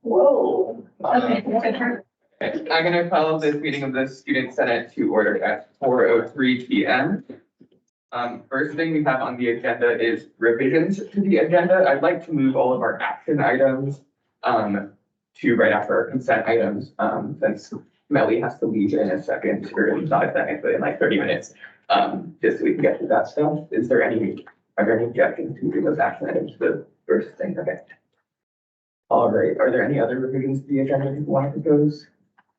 Whoa. Okay. I'm gonna call this meeting of the Student Senate to order at 4:03 PM. First thing we have on the agenda is revisions to the agenda. I'd like to move all of our action items to right after our consent items, since Melly has to leave in a second, or not a second, but in like 30 minutes. Just so we can get through that stuff. Are there any objections to moving those action items to the first thing? Okay. All right, are there any other revisions to the agenda you want to propose?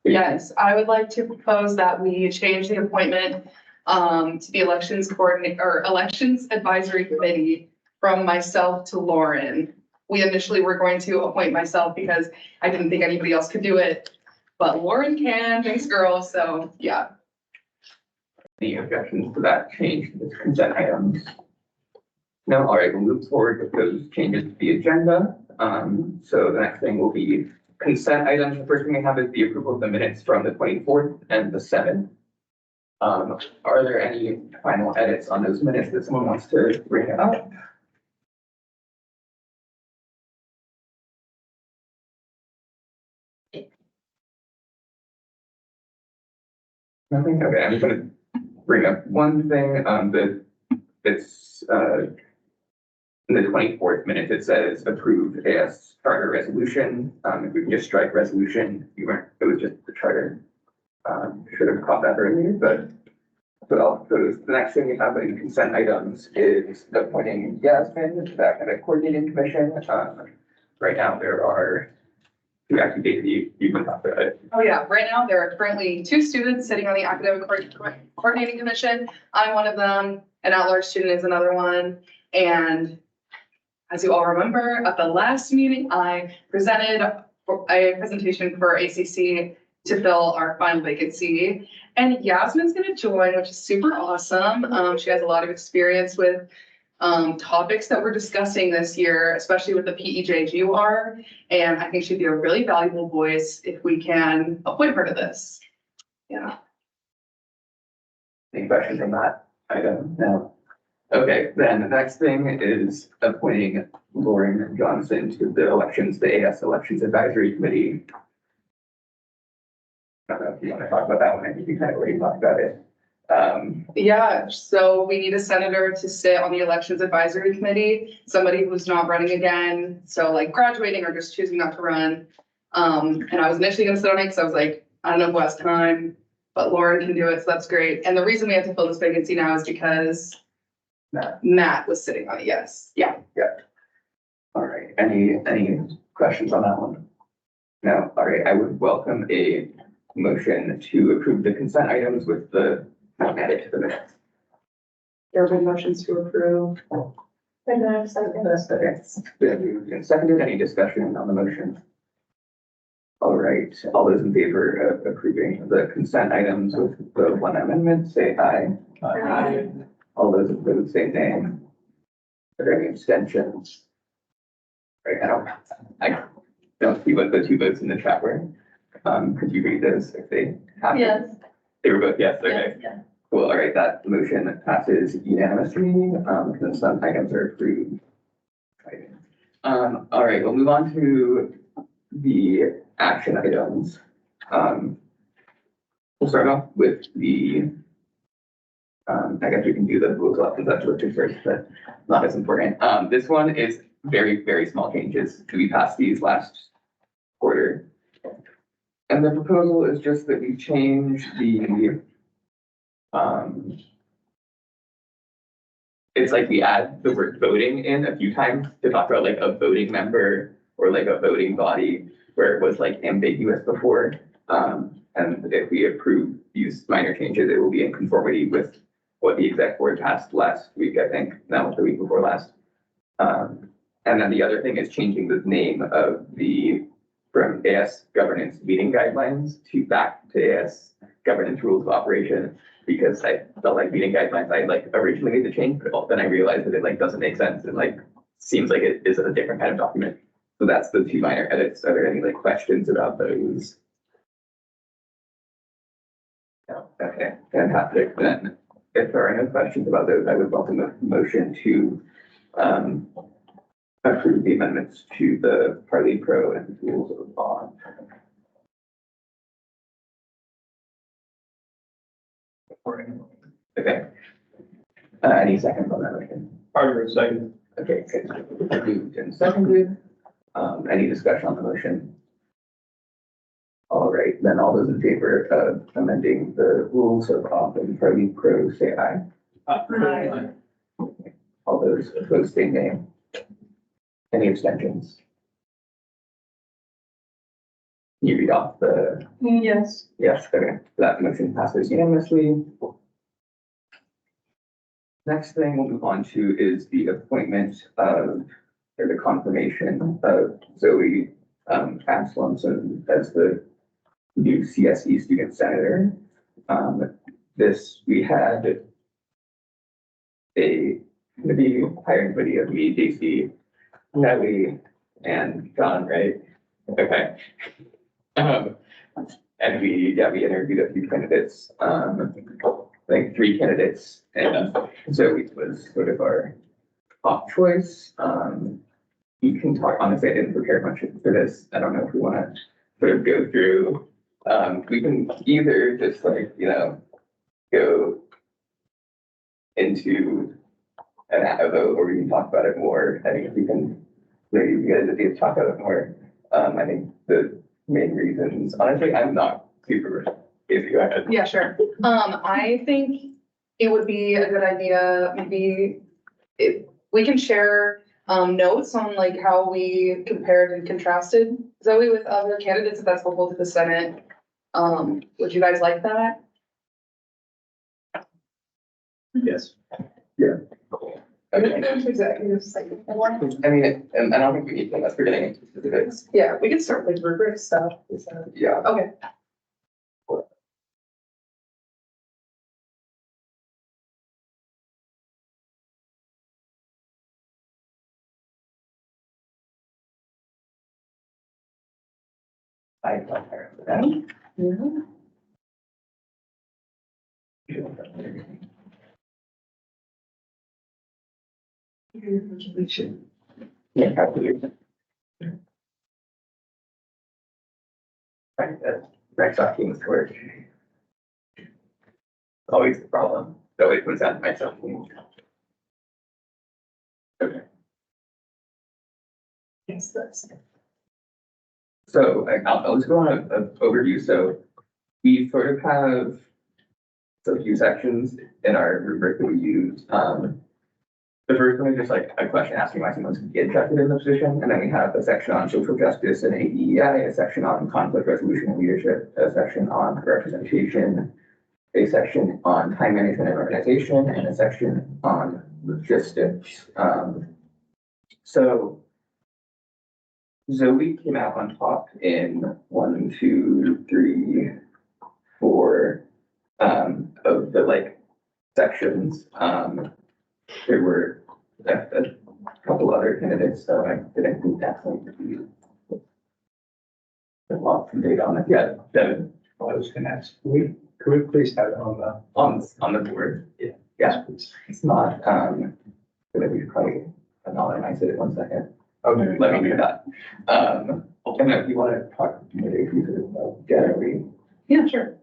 Yes, I would like to propose that we change the appointment to the elections coordinator or elections advisory committee from myself to Lauren. We initially were going to appoint myself because I didn't think anybody else could do it, but Lauren can, thanks girl, so yeah. Any objections to that change to the consent items? No, all right, we'll move forward with those changes to the agenda. So the next thing will be consent items. The first thing we have is the approval of the minutes from the 24th and the 7th. Are there any final edits on those minutes that someone wants to bring up? Nothing? Okay, I'm just gonna bring up one thing, it's, in the 24th minute, it says approved AS charter resolution. If we can just strike resolution, it was just the charter. Should have caught that earlier, but so the next thing we have in consent items is appointing Yasmin to that kind of coordinating commission. Right now there are two active dates you can talk about it. Oh yeah, right now there are currently 2 students sitting on the academic coordinating commission. I'm one of them, an at-large student is another one. And as you all remember, at the last meeting, I presented a presentation for ACC to fill our final vacancy. And Yasmin's gonna join, which is super awesome. She has a lot of experience with topics that we're discussing this year, especially with the PEJGUR. And I think she'd be a really valuable voice if we can appoint her to this. Yeah. Any questions on that item? No. Okay, then the next thing is appointing Lauren Johnson to the AS Elections Advisory Committee. I don't know if you want to talk about that one. I think you kind of already talked about it. Yeah, so we need a senator to sit on the elections advisory committee, somebody who's not running again, so like graduating or just choosing not to run. And I was initially gonna sit on it because I was like, I don't know who has time, but Lauren can do it, so that's great. And the reason we have to fill this vacancy now is because Matt was sitting on it, yes, yeah. All right, any questions on that one? No, all right, I would welcome a motion to approve the consent items with the edit to the minutes. There have been motions to approve. And then Okay, then moved and seconded. Any discussion on the motion? All right, all those in favor of approving the consent items with the one amendment, say aye. Aye. All those opposed, say nay. Are there any abstentions? Right now, I don't see what the 2 votes in the chat were. Could you read those if they happen? Yes. They were both yes, okay. Yeah. Cool, all right, that motion passes unanimously, consent items are approved. All right, we'll move on to the action items. We'll start off with the, I guess we can do the rules of conceptual first, but not as important. This one is very, very small changes. We passed these last quarter. And the proposal is just that we change the, it's like we add the word voting in a few times to talk about like a voting member or like a voting body where it was like ambiguous before. And if we approve these minor changes, it will be in conformity with what the exec board passed last week, I think, no, the week before last. And then the other thing is changing the name of from AS governance meeting guidelines to back to AS governance rules of operation, because I felt like meeting guidelines, I like originally made the change, but then I realized that it like doesn't make sense and like seems like it is a different kind of document. So that's the 2 minor edits. Are there any like questions about those? No, okay, fantastic. Then if there are no questions about those, I would welcome a motion to approve the amendments to the Parley Pro and rules of bond. Okay. Any seconds on that motion? Parker, second. Okay, good. Moved and seconded. Any discussion on the motion? All right, then all those in favor of amending the rules of often Parley Pro, say aye. Aye. All those opposed, say nay. Any abstentions? Can you read off the, Yes. yes, okay, that motion passes unanimously. Next thing we'll move on to is the appointment of, or the confirmation of Zoe Absalomson as the new CSE student senator. This, we had gonna be hiring somebody of me, Daisy, Nelly, and John, right? Okay. And we interviewed a few candidates, like 3 candidates, and Zoe was sort of our top choice. You can talk, honestly, I didn't prepare much for this. I don't know if we want to sort of go through. We can either just like, go into a vote, or we can talk about it more. I think if we can, maybe you guys need to talk about it more. I think the main reasons, honestly, I'm not super, if you go ahead. Yeah, sure. I think it would be a good idea, maybe if we can share notes on like how we compared and contrasted Zoe with other candidates, if that's helpful to the Senate. Would you guys like that? Yes. Okay. Executive session. I mean, and I don't think we need to, that's for getting into specifics. Yeah, we can start with rubric stuff. Yeah. Okay. I don't care for them. Yeah, absolutely. Right, talking work. Always the problem. So it comes down to myself. Okay. Yes, that's. So I'll just go on an overview. So we sort of have a few sections in our rubric that we use. The first one is just like a question asking why someone's interested in the position. And then we have a section on social justice and AEI, a section on conflict resolution and leadership, a section on representation, a section on time management and organization, and a section on logistics. So Zoe came out on top in 1, 2, 3, 4 of the like sections. There were a couple other candidates, so I didn't think that's going to be a lot from data on it. Yeah, Devin, I was gonna ask, could we please have it on the board. Yeah. Yeah, please. it's not, gonna be probably anonymize it in 1 second. Okay. Let me do that. And if you want to talk, maybe if you could generally. Yeah, sure.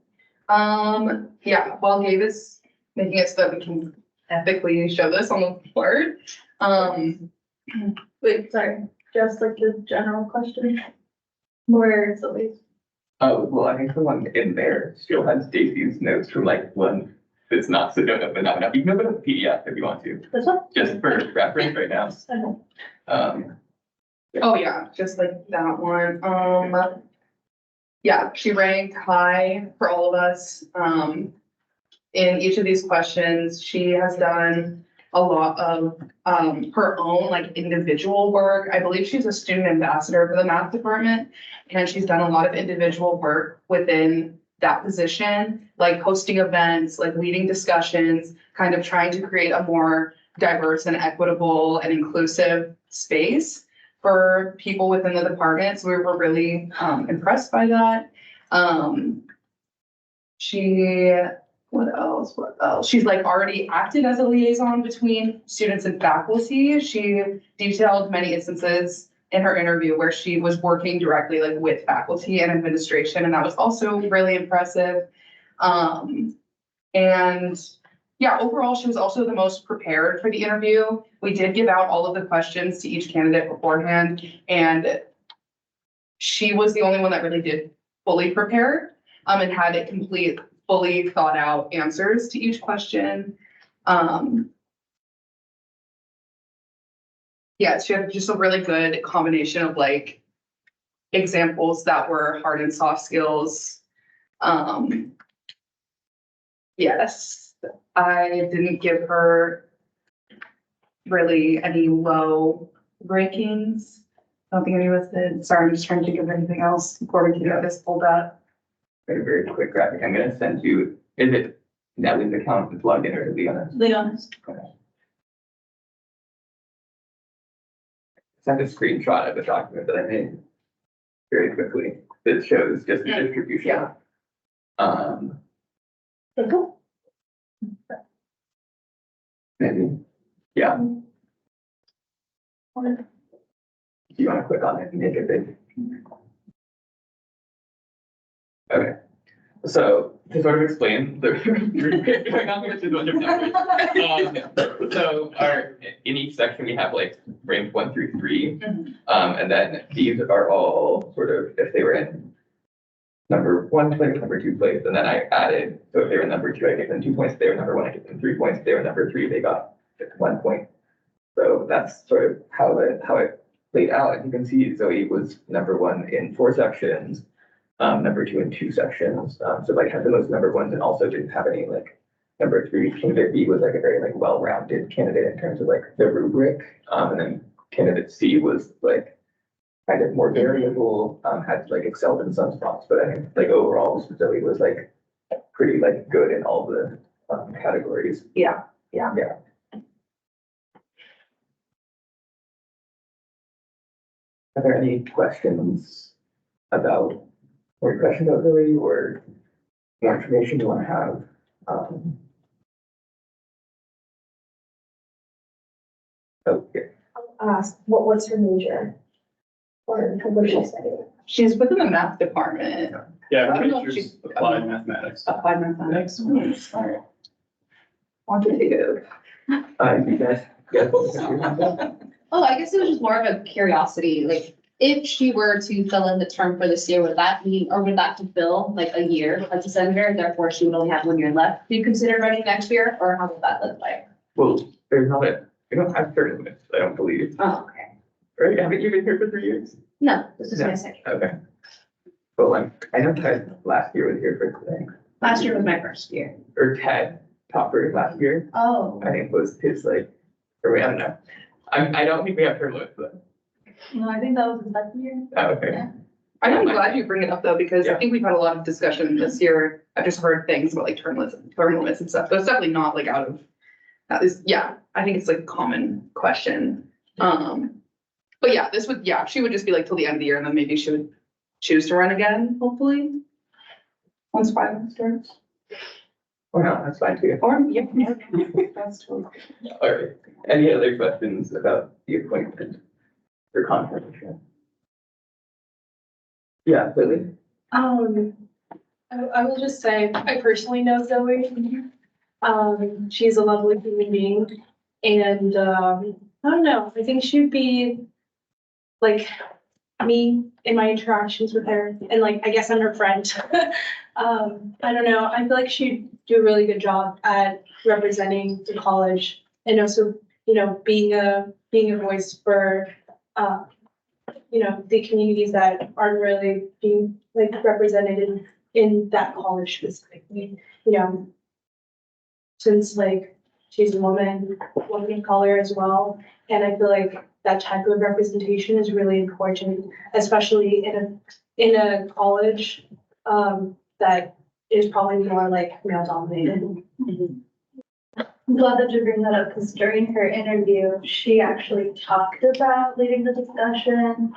Yeah, while Gabe is making it so that we can ethically show this on the board. Wait, sorry, just like the general question. Where is the least? Oh, well, I think the one in there still has Stacy's notes from like one that's not, so don't open that one up. You can open up the PDF if you want to, This one? just for reference right now. Okay. Oh, yeah, just like that one. Yeah, she ranked high for all of us. In each of these questions, she has done a lot of her own like individual work. I believe she's a student ambassador for the math department, and she's done a lot of individual work within that position, like hosting events, like leading discussions, kind of trying to create a more diverse and equitable and inclusive space for people within the department. So we were really impressed by that. She What else? What else? She's like already acted as a liaison between students and faculty. She detailed many instances in her interview where she was working directly like with faculty and administration, and that was also really impressive. And yeah, overall, she was also the most prepared for the interview. We did give out all of the questions to each candidate beforehand, and she was the only one that really did fully prepare, and had it complete, fully thought out answers to each question. Yeah, she had just a really good combination of like examples that were hard and soft skills. Yes, I didn't give her really any low rankings. I don't think any of us did. Sorry, I'm just trying to think of anything else before we can get this pulled up. Very quick graphic. I'm gonna send you, is it Natalie's account is logged in or Leona's? Leonis. Send a screenshot of the document that I made very quickly. It shows just the distribution. Yeah. Maybe, yeah. Do you want to click on it and make it big? Okay, so to sort of explain the going on with the bunch of numbers. So in each section, we have like rank 1 through 3. And then these are all sort of, if they were in number 1 place, number 2 place, and then I added, so if they were number 2, I gave them 2 points. If they were number 1, I gave them 3 points. If they were number 3, they got 1 point. So that's sort of how it played out. As you can see, Zoe was number 1 in 4 sections, number 2 in 2 sections. So like had the most number 1s and also didn't have any like number 3. Candidate B was like a very like well-rounded candidate in terms of like the rubric. And then candidate C was like kind of more variable, had like excelled in some spots, but I think like overall Zoe was like pretty like good in all the categories. Yeah. Are there any questions about, or questions about Zoe, or more information you want to have? Okay. Ask, what's her major? Or what did she study? She's within the math department. Yeah, I don't know if major's she's- applied mathematics. Applied mathematics. Smart. Quantitative. You guys, both of you? Oh, I guess it was just more of a curiosity, like, if she were to fill in the term for this year, would that mean, or would that fulfill like a year as a senator, therefore she would only have 1 year left? Do you consider running next year, or how would that look like? Well, there's not a, we don't have term limits, I don't believe, Oh, okay. right? Haven't you been here for 3 years? No, this is my No. second. Okay. Well, I know Ted last year was here for, Last year was my first year. or Ted Topper last year, Oh. I think was his like, or I don't know. I don't think we have term limits, but, No, I think that was the second year. oh, okay. I'm glad you bring it up though, because I think we've had a lot of discussion this year. I've just heard things about like term limits and stuff. So it's definitely not like out of, that is, yeah, I think it's like a common question. But yeah, this would, yeah, she would just be like till the end of the year and then maybe she would choose to run again, hopefully. Once finals starts. Or not, that's fine too. Or, yeah, that's totally. All right. Any other questions about the appointment or confirmation? Yeah, Lily? I will just say, I personally know Zoe. She's a lovely human being, and, I don't know, I think she'd be like me in my interactions with her, and like, I guess I'm her friend. I don't know, I feel like she'd do a really good job at representing the college and also, being a voice for, the communities that aren't really being like represented in that college specifically, since like she's a woman of color as well. And I feel like that type of representation is really important, especially in a college, that is probably more like male dominated. I'm glad that you bring that up, because during her interview, she actually talked about leading the discussion.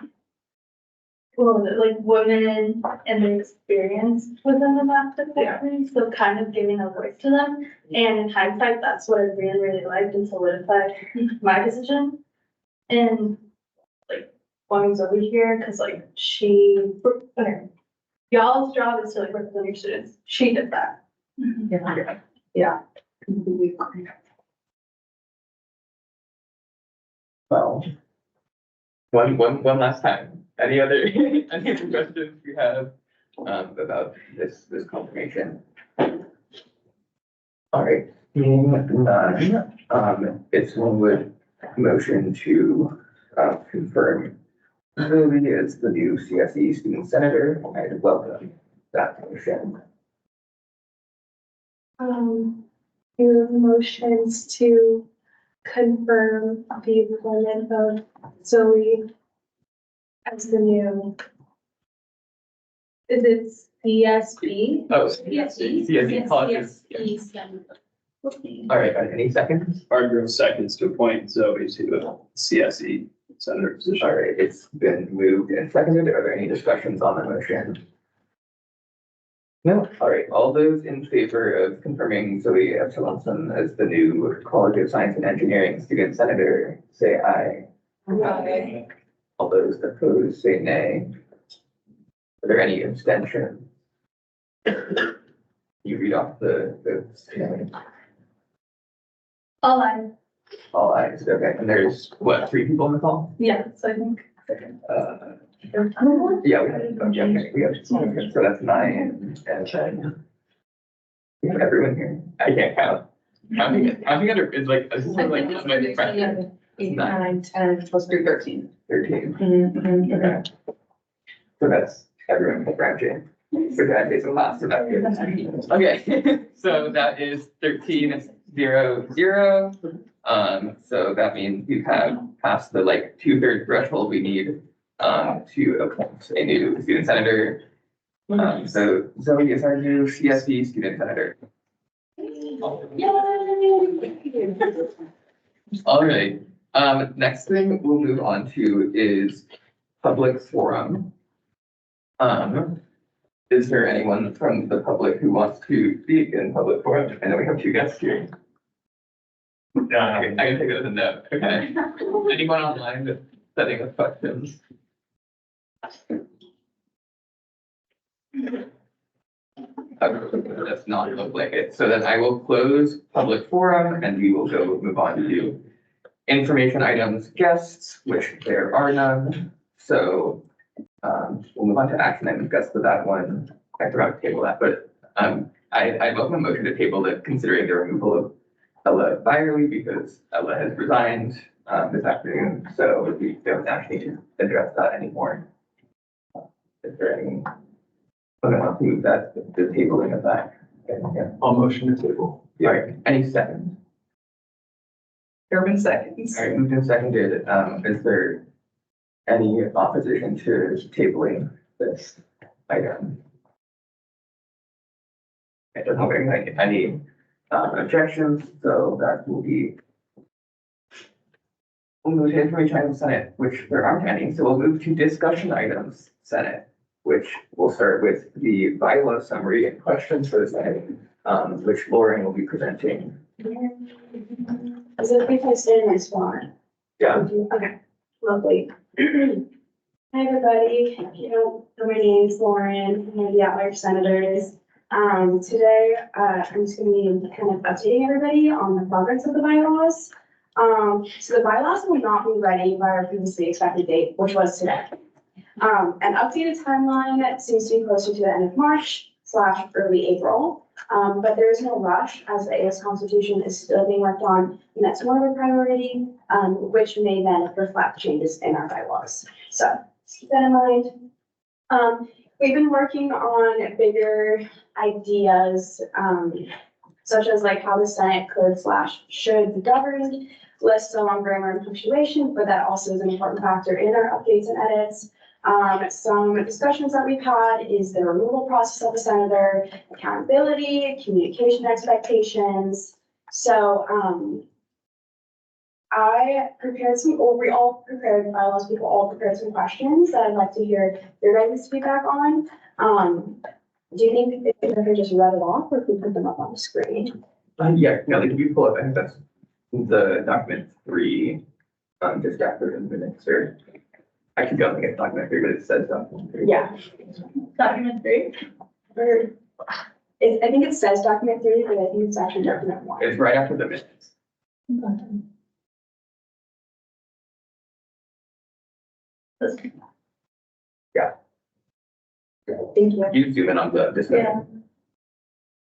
well, like women and their experience within the basketball team, so kind of giving a voice to them. And in hindsight, that's what I really, really liked and solidified my decision. And like, wanting Zoe here, cause like okay, y'all's job is to like represent your students. She did that. Yeah. Well, one last time. Any other, any other questions you have, about this confirmation? All right, being none, it's one would motion to, confirm Zoe as the new CSE student senator. I'd welcome that motion. Your motions to confirm the employment of Zoe as the new, is it CSB? Oh, CSE? CSE colleges. All right, any seconds? Hargrove seconds to appoint Zoe to the CSE senator position. All right, it's been moved and seconded. Are there any discussions on the motion? No, all right, all those in favor of confirming Zoe Epsilonson as the new College of Science and Engineering student senator, say aye. Aye. All those opposed, say nay. Are there any abstentions? You read off the All I, all ayes, okay, and there's what, 3 people in the call? yeah, so I think. Yeah, we have, so that's 9 and 10. We have everyone here. I can't count. Counting under is like, this is sort of like, my pressure. 8, 9, 10, plus 3, 13. 13. Mm-hmm. Okay. So that's everyone but Brad. So that is the last of that. Okay, so that is 13-0-0. So that means you have passed the like 2/3 threshold we need to appoint a new student senator. So Zoe is our new CSE student senator. All right, next thing we'll move on to is public forum. Is there anyone from the public who wants to speak in public forum? I know we have 2 guests here. I can take it as a no. Okay. Anyone online that's setting up questions? Does not look like it. So then I will close public forum and we will go move on to information items, guests, which there are none. So we'll move on to action items, guests for that one. I forgot to table that, but I welcome a motion to table it considering the removal of Ella Byerly because Ella has resigned this afternoon, so we don't actually need to address that anymore. Is there any, I don't want to move that, the tabling of that? Yeah. I'll motion to table. All right, any second? Urban seconds. All right, moved and seconded. Is there any opposition to tabling this item? It doesn't look like any objections, so that will be. We'll move to information items Senate, which there aren't any, so we'll move to discussion items Senate, which we'll start with the bylaw summary and questions for the Senate, which Lauren will be presenting. Is it okay if I stay in my spot? Yeah. Okay, lovely. Hi, everybody. If you don't know, my name's Lauren. I'm one of the at-large senators. Today, I'm just gonna be kind of updating everybody on the progress of the bylaws. So the bylaws will not be ready by our previously expected date, which was today. An updated timeline seems to be closer to the end of March / early April. But there is no rush as the AS Constitution is still being worked on, and that's more of a priority, which may then reflect changes in our bylaws. So just keep that in mind. We've been working on bigger ideas, such as like how the Senate could / should be governed, lists on grammar and punctuation, but that also is an important factor in our updates and edits. Some discussions that we've had is the removal process of the senator, accountability, communication expectations. So, I prepared some, or we all prepared, bylaws people all prepared some questions that I'd like to hear your guys' feedback on. Do you think if I could just read it off or if we put them up on the screen? Yeah, no, like if you pull up, I think that's the document 3, just after the minutes, or I could go and get document 3, but it says document 3. Yeah. Document 3? Or, I think it says document 3, but I think it's actually document 1. It's right after the minutes. Yeah. Thank you. You zoom in on the discussion.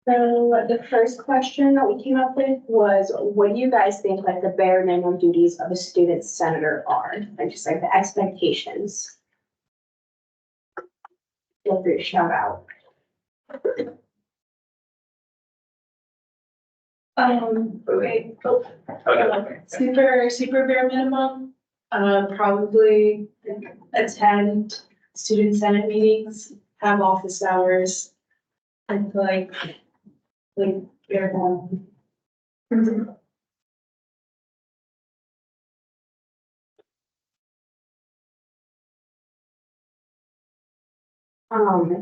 So the first question that we came up with was, what do you guys think like the bare minimum duties of a student senator are? Like just like the expectations. Feel free to shout out. Okay, Okay. super bare minimum, probably attend student senate meetings, have office hours. And like bare minimum.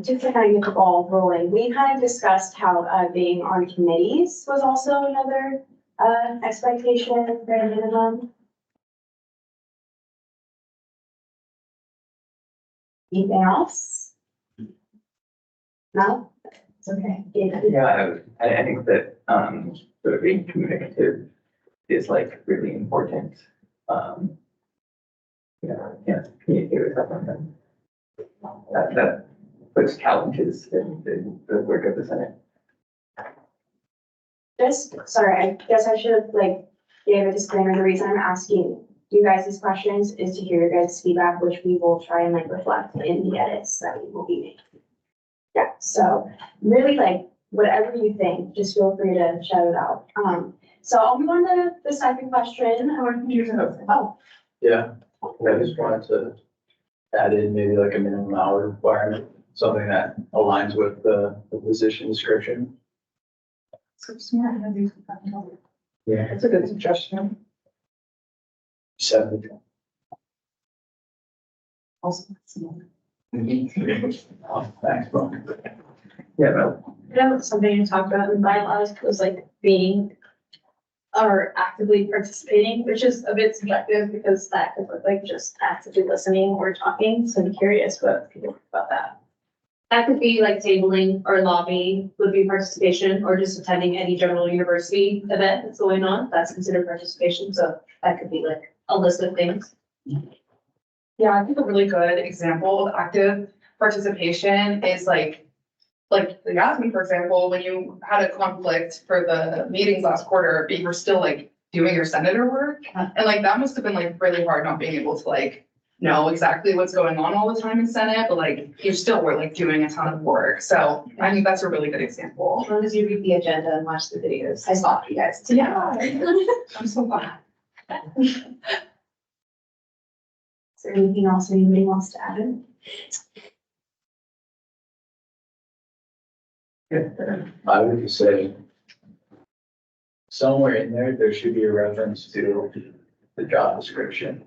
Just to kind of get the ball rolling, we kind of discussed how, being on committees was also another, expectation, bare minimum. Anything else? No? It's okay. Yeah, I think that, sort of being communicative is like really important. Yeah, communicate with someone. That puts challenges in the work of the Senate. Just, sorry, I guess I should have like gave a disclaimer. The reason I'm asking you guys these questions is to hear your guys' feedback, which we will try and like reflect in the edits that we will be making. Yeah, so really like whatever you think, just feel free to shout it out. So I'll move on to the second question. Oh, Yeah, I just wanted to add in maybe like a minimum hour requirement, something that aligns with the position description. Yeah. That's a good suggestion. 70. Also. Oh, thanks, bro. Yeah, no, That was something you talked about in bylaws, was like being or actively participating, which is a bit subjective because that could look like just actively listening or talking. So I'm curious what people think about that. That could be like tabling or lobbying would be participation, or just attending any general university event that's going on. That's considered participation. So that could be like a list of things. Yeah, I think a really good example of active participation is like Yasmin, for example, when you had a conflict for the meetings last quarter, but you were still like doing your senator work. And like, that must have been like really hard not being able to like know exactly what's going on all the time in Senate, but like you still were like doing a ton of work. So I think that's a really good example. As long as you read the agenda and watch the videos. I saw you guys. Yeah. I'm so glad. is there anything else anybody wants to add? I would just say somewhere in there should be a reference to the job description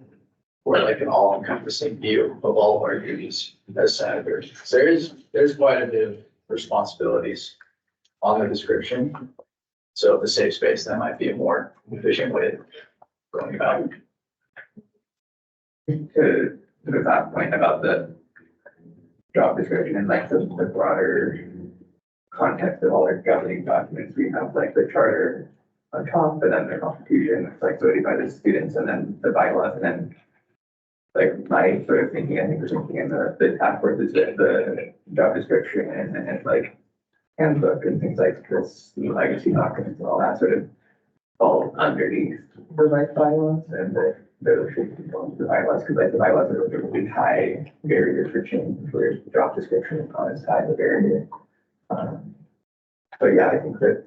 or like an all-encompassing view of all of our duties as senators. 'Cause there's quite a bit of responsibilities on the description. So the safe space, that might be a more efficient way of going about it. to that point about the job description and like the broader context of all our governing documents, we have like the charter on top, and then the constitution, it's like voted by the students, and then the bylaws, and then like my sort of thinking, I think we're thinking in the task force is the job description and like handbook and things like this, the legacy documents and all that sort of fall underneath the bylaws, and those should be going to the bylaws, because like the bylaws are a really high barrier for change, where the job description is not as high the barrier. But yeah, I think that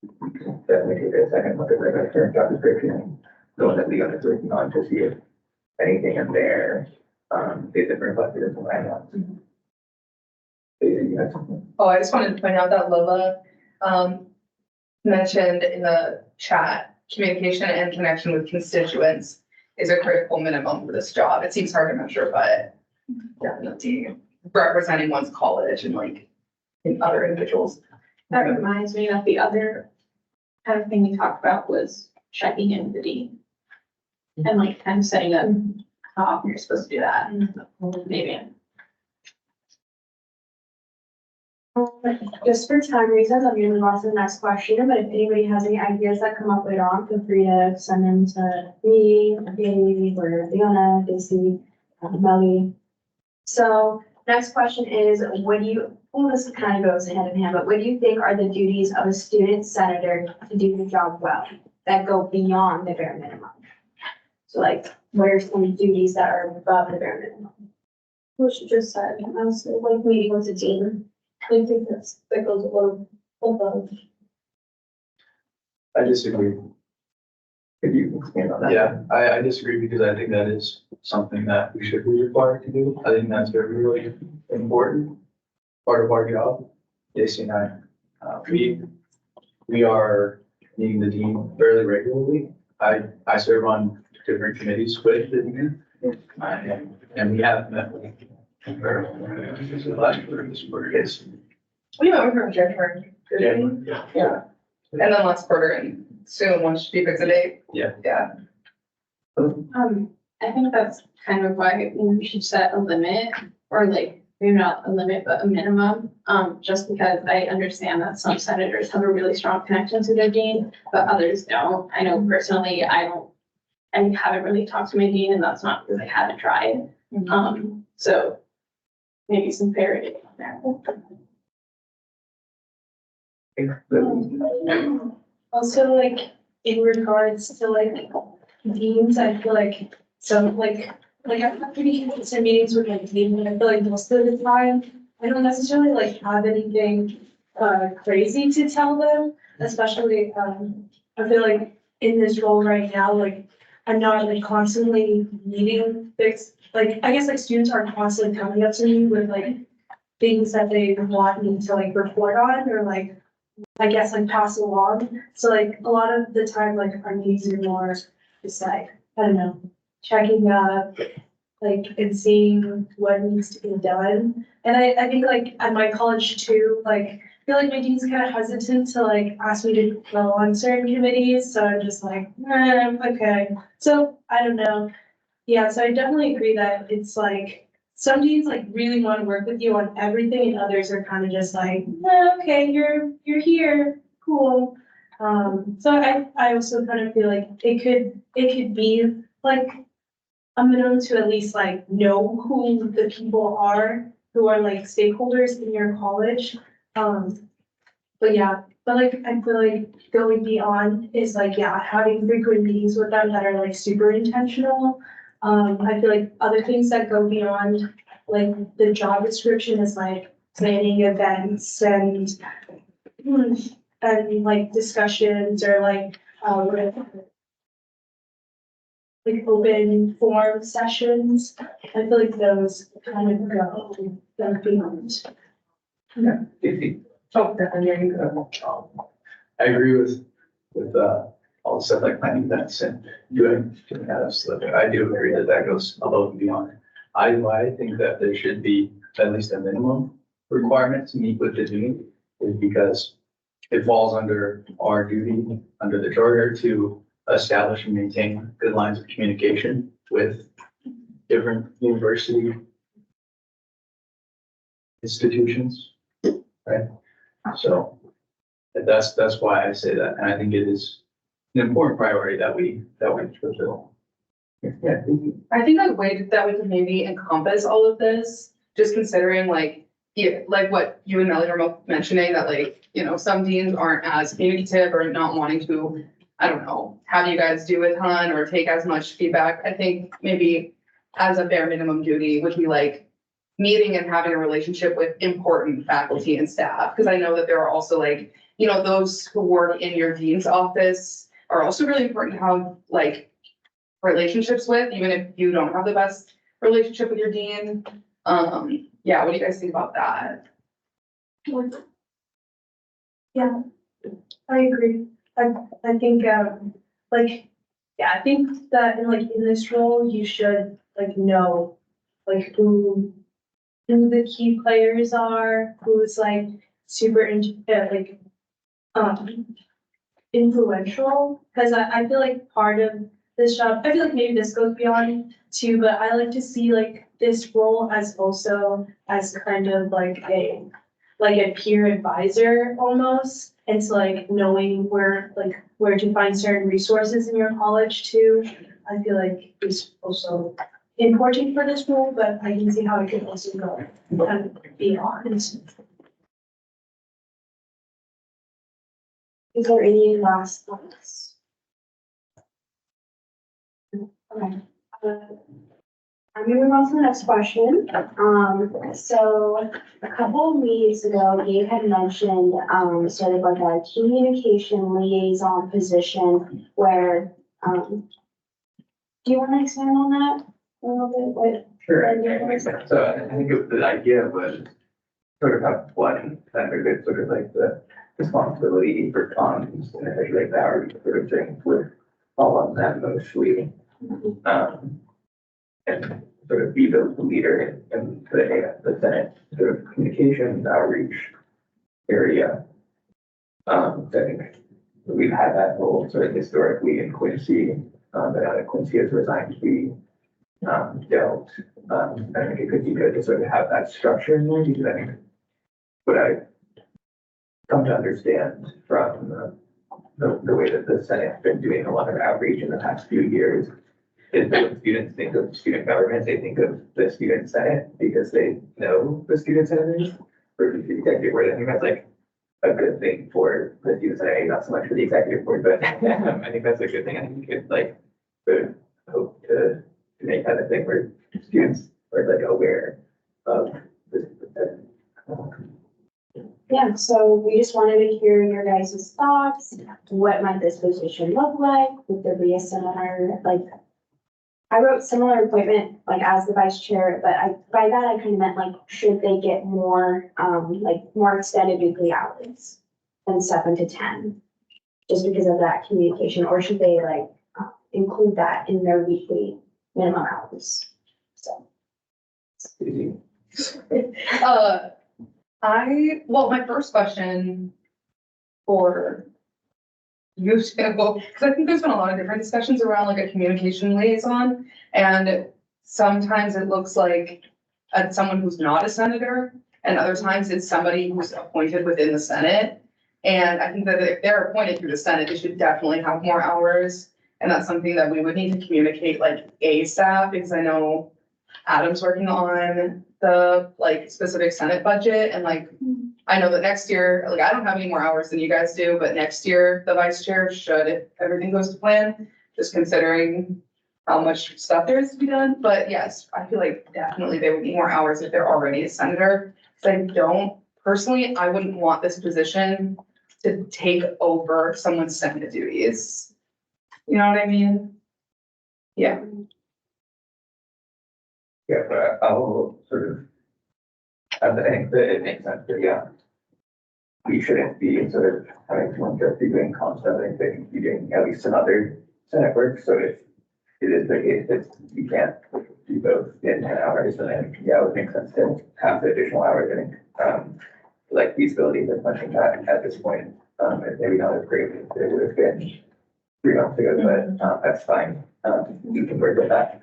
we can definitely take a second look at the current job description and the one that Leon is working on to see if anything in there is reflected in the bylaws. You had something? Oh, I just wanted to point out that Lola mentioned in the chat communication and connection with constituents is a critical minimum for this job. It seems hard to measure, but definitely representing one's college and like in other individuals. That reminds me that the other kind of thing we talked about was checking in with the dean. And like kind of setting up how often you're supposed to do that, maybe. Just for time reasons, I'm gonna move on to the next question, but if anybody has any ideas that come up later on, feel free to send them to me, Amy, or Leona, Daisy, Melly. So next question is, what do you, well, this kind of goes hand in hand, but what do you think are the duties of a student senator to do the job well, that go beyond the bare minimum? So like, what are some duties that are above the bare minimum? What she just said, honestly, like meeting with the team. I think that goes a little above. I disagree. Could you expand on that? Yeah, I disagree because I think that is something that we should be required to do. I think that's very really important part of our job. Daisy and I, we are meeting the dean fairly regularly. I serve on different committees with the dean. And we have met with her last quarter, this quarter is. We met with her in January. didn't we? Yeah. And then last quarter and soon, once she picks a date. Yeah. Yeah. I think that's kind of why we should set a limit, or like, maybe not a limit, but a minimum. Just because I understand that some senators have a really strong connection to their dean, but others don't. I know personally, I haven't really talked to my dean, and that's not because I haven't tried. So maybe some parity there. Also, like, in regards to like deans, I feel like some, like I've had pretty consistent meetings with my dean, and I feel like most of the time, I don't necessarily like have anything crazy to tell them, especially, I feel like in this role right now, like, I'm not like constantly needing fix, like, I guess like students are constantly coming up to me with like things that they want me to like report on, or like, I guess like pass along. So like a lot of the time, like our needs are more just like, I don't know, checking up, like, and seeing what needs to be done. And I think like at my college too, like, I feel like my dean's kind of hesitant to like ask me to go on certain committees, so I'm just like, okay. So I don't know. Yeah, so I definitely agree that it's like, some deans like really want to work with you on everything, and others are kind of just like, okay, you're here, cool. So I also kind of feel like it could be like a minimum to at least like know who the people are who are like stakeholders in your college. But yeah, but like, I feel like going beyond is like, yeah, having frequent meetings with them that are like super intentional. I feel like other things that go beyond like the job description is like planning events and like discussions, or like, like open forum sessions. I feel like those kind of go beyond. Oh, definitely. You go. I agree with all the stuff like planning events and doing that stuff. I do agree that that goes above and beyond. I think that there should be at least a minimum requirement to meet with the dean, is because it falls under our duty, under the charter, to establish and maintain good lines of communication with different university institutions, right? So that's why I say that, and I think it is an important priority that we fulfill. Yeah. I think a way that we could maybe encompass all of this, just considering like, yeah, like what you and Melly were both mentioning, that like, you know, some deans aren't as communicative or not wanting to, I don't know, have you guys do a ton or take as much feedback. I think maybe as a bare minimum duty would be like meeting and having a relationship with important faculty and staff. Because I know that there are also like, you know, those who work in your dean's office are also really important to have like relationships with, even if you don't have the best relationship with your dean. Yeah, what do you guys think about that? Yeah, I agree. I think, like, yeah, I think that in this role, you should like know like who the key players are, who's like super influential. Cause I feel like part of this job, I feel like maybe this goes beyond too, but I like to see like this role as also as kind of like a peer advisor almost. And so like knowing where to find certain resources in your college too, I feel like is also important for this role, but I can see how it could also go kind of beyond. Is there any last thoughts? Okay. I'm gonna move on to the next question. So a couple of weeks ago, Gabe had mentioned, sort of like a communication liaison position where, do you want to expand on that a little bit? What? Sure. So I think the idea was sort of have one vendor that sort of like the responsibility for comms and especially like the hourly sort of thing with all of them mostly. And sort of be the leader in the Senate sort of communications outreach area. I think we've had that role sort of historically in Quincy, but now that Quincy has resigned, we don't. I think it could be good to sort of have that structure in there because I think what I come to understand from the way that the Senate's been doing a lot of outreach in the past few years is that when students think of student government, they think of the student senate because they know the student senators versus the executive board. I think that's like a good thing for the student senate, not so much for the executive board, but I think that's a good thing. I think it's like would hope to make that a thing where students are like aware of this. Yeah, so we just wanted to hear your guys' thoughts. What might this position look like? Would there be a similar, like, I wrote similar appointment, like as the vice chair, but by that I kind of meant like, should they get more, more extended weekly hours than 7 to 10? Just because of that communication, or should they like include that in their weekly minimum hours? So. My first question for you, well, because I think there's been a lot of different discussions around like a communication liaison, and sometimes it looks like someone who's not a senator, and other times it's somebody who's appointed within the Senate. And I think that if they're appointed through the Senate, they should definitely have more hours. And that's something that we would need to communicate like ASAP, because I know Adam's working on the like specific Senate budget, and like, I know that next year, like, I don't have any more hours than you guys do, but next year, the vice chair should, if everything goes to plan, just considering how much stuff there is to be done. But yes, I feel like definitely they would need more hours if they're already a senator. So I wouldn't want this position to take over someone's Senate duties. You know what I mean? Yeah. Yeah, but I'll sort of, I think that it makes sense that, yeah, we shouldn't be sort of having someone just be doing constant, I think they can be doing at least some other Senate work. So if it is the case that you can't do both in 10 hours, then I think, yeah, it would make sense to have the additional hours. I think, like feasibility is punching that at this point. It's maybe not as great as it would have been 3 months ago, but that's fine. You can work with that.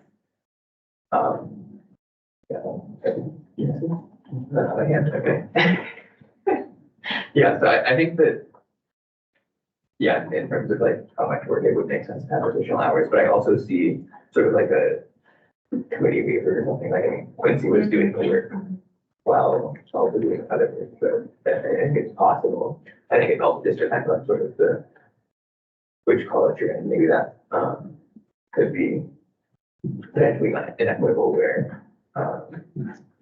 Another hand, okay. Yeah, so I think that, yeah, in terms of like how much work it would make sense to have additional hours, but I also see sort of like a committee waiver or something like, I mean, Quincy was doing the work while also doing other work, so I think it's possible. I think it also just depends on sort of which college you're in, maybe that could be potentially inequitable where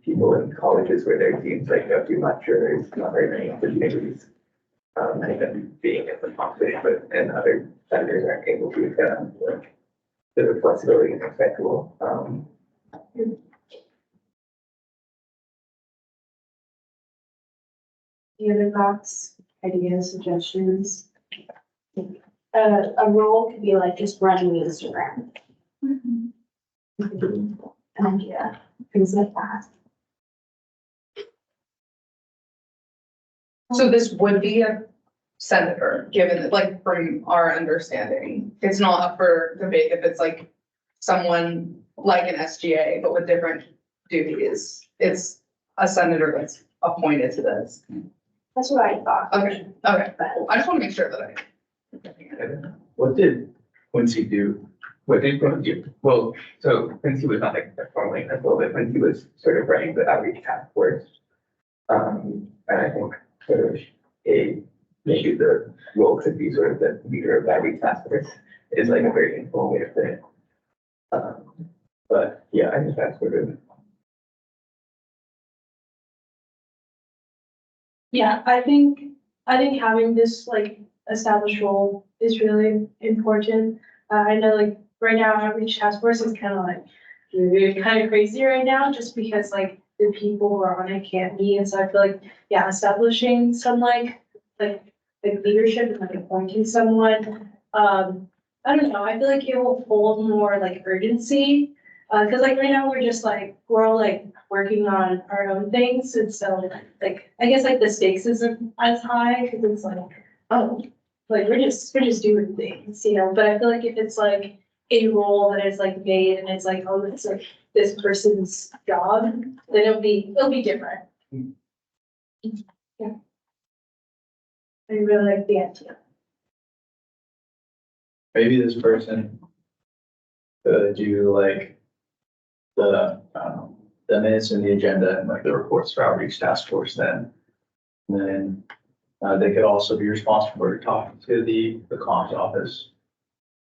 people in colleges where their teams like go too much or there's not very many opportunities. I think that being in the competition, but and other senators aren't able to like the flexibility is acceptable. Any other thoughts, ideas, suggestions? a role could be like just running Instagram. It could be an idea, things like that. So this would be a senator, given that, like, from our understanding, it's not up for debate if it's like someone like an SGA, but with different duties. It's a senator that's appointed to this. That's what I thought. Okay, okay. I just want to make sure that I. What did Quincy do? What did Quincy do? Well, so Quincy was not like formally a little bit, Quincy was sort of running the outreach task force. And I think sort of maybe the role could be sort of the leader of that outreach task force is like a very informal way to put it. But yeah, I think that's sort of. Yeah, I think having this like established role is really important. I know like right now outreach task force is kind of crazy right now just because like the people who are on it can't meet. And so I feel like, yeah, establishing some like leadership and like appointing someone. I don't know, I feel like it will hold more like urgency. Cause like right now we're all like working on our own things. And so like, I guess like the stakes isn't as high because it's like, oh, like we're just doing things, you know, but I feel like if it's like a role that is like made and it's like, oh, it's like this person's job, then it'll be different. Yeah. I really like the idea. Maybe this person could do like the minutes and the agenda and like the reports for outreach task force then. And then they could also be responsible for talking to the comms office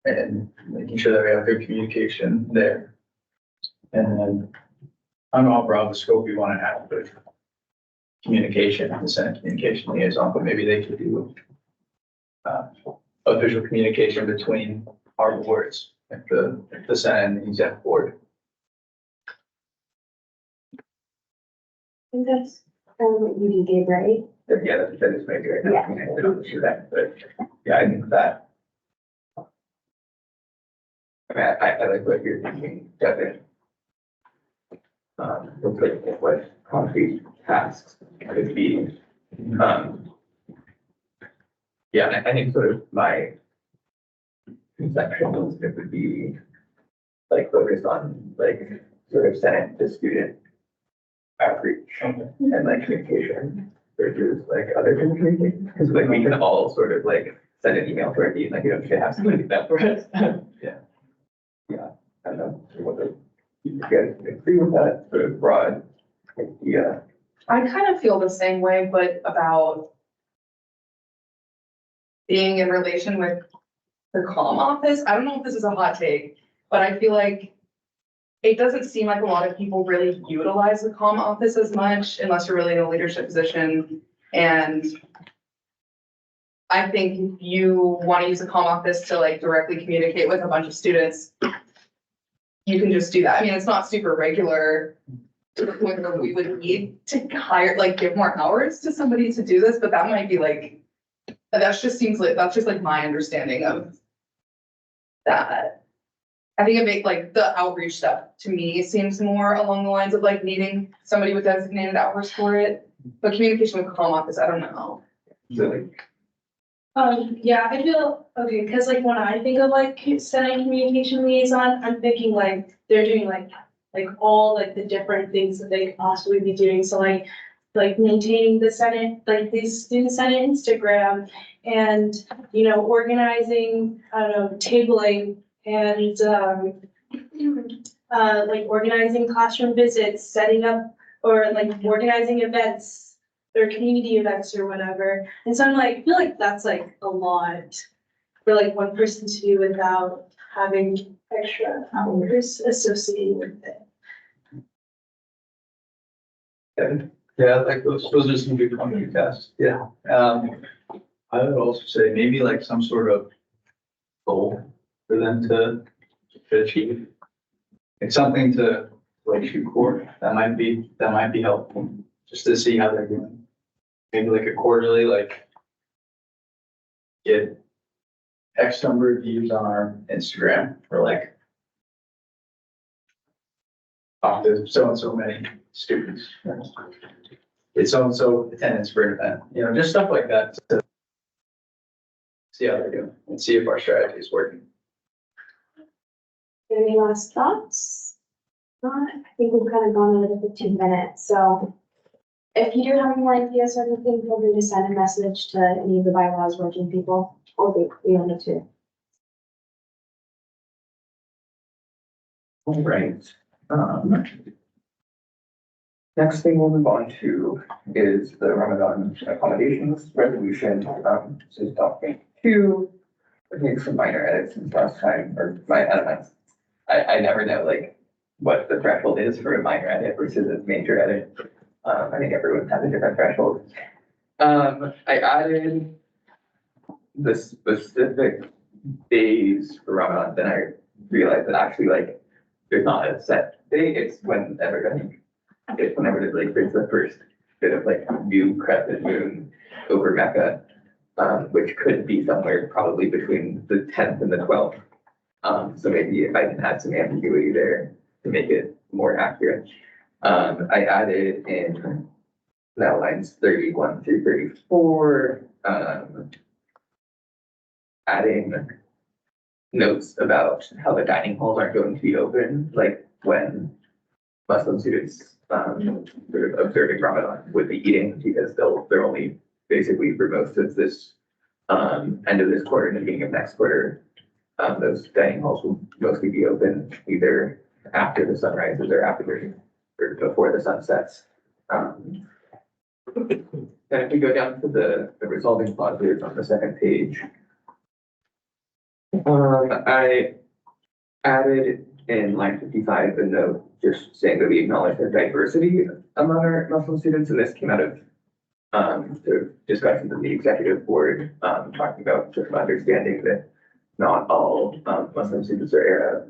and making sure that we have good communication there. And then I don't know how broad the scope we want to have, but communication, the Senate communication liaison, but maybe they could do official communication between our boards, like the Senate and the exec board. I think that's kind of what you did, right? Yeah, that is maybe right now. Yeah. I mean, I don't see that, but yeah, I think that. I mean, I like what you're thinking, Devin. Looking at what concrete tasks could be. Yeah, and I think sort of my conception was it would be like focused on like sort of Senate to student outreach and like communication versus like other communication. Because like we can all sort of like send an email to our team, like, you know, we should have somebody do that for us. Yeah. Yeah, I don't know whether you guys agree with that sort of broad idea. I kind of feel the same way, but about being in relation with the comm office. I don't know if this is a hot take, but I feel like it doesn't seem like a lot of people really utilize the comm office as much unless you're really in a leadership position. And I think if you want to use the comm office to like directly communicate with a bunch of students, you can just do that. I mean, it's not super regular to the point where we would need to hire, like give more hours to somebody to do this, but that might be like, that's just like my understanding of that. I think it makes like the outreach stuff to me seems more along the lines of like needing somebody with designated hours for it. But communication with comm office, I don't know. So like, Yeah, I feel, okay, cause like when I think of like Senate communication liaison, I'm thinking like they're doing like all like the different things that they could possibly be doing. So like maintaining the Senate, like the student Senate Instagram and, you know, organizing, I don't know, tabling and, like organizing classroom visits, setting up or like organizing events or community events or whatever. And so I'm like, I feel like that's like a lot for like one person to do without having extra hours associated with it. Yeah, like those are some good concrete tests. Yeah. I would also say maybe like some sort of goal for them to achieve. It's something to like shoot for. That might be helpful just to see how they're doing. Maybe like a quarterly, like get X number of views on our Instagram, or like talk to so-and-so many students. It's so-and-so attendance for an event, you know, just stuff like that to see how they're doing and see if our strategy is working. Any last thoughts? Not, I think we've kind of gone over the 15 minutes, so if you do have any more ideas or anything, feel free to send a message to any of the bylaws working people or the other two. All right. Next thing we'll move on to is the Ramadan accommodations resolution. This is topic 2. I think some minor edits since last time, or I don't know. I never know like what the threshold is for a minor edit versus a major edit. I think everyone has a different threshold. I added the specific days for Ramadan, then I realized that actually like there's not a set day, it's whenever like there's the first bit of like new crescent moon over Mecca, which could be somewhere probably between the 10th and the 12th. So maybe if I can add some ambiguity there to make it more accurate. I added in now lines 31 through 34, adding notes about how the dining halls aren't going to be open, like when Muslim students sort of observing Ramadan would be eating, because they're only basically for most of this end of this quarter and the beginning of next quarter. Those dining halls will mostly be open either after the sun rises or or before the sun sets. Then if we go down to the resolving clauses on the second page, I added in line 55 a note just saying that we acknowledge the diversity among our Muslim students, and this came out of sort of discussions in the executive board, talking about sort of understanding that not all Muslim students are Arab.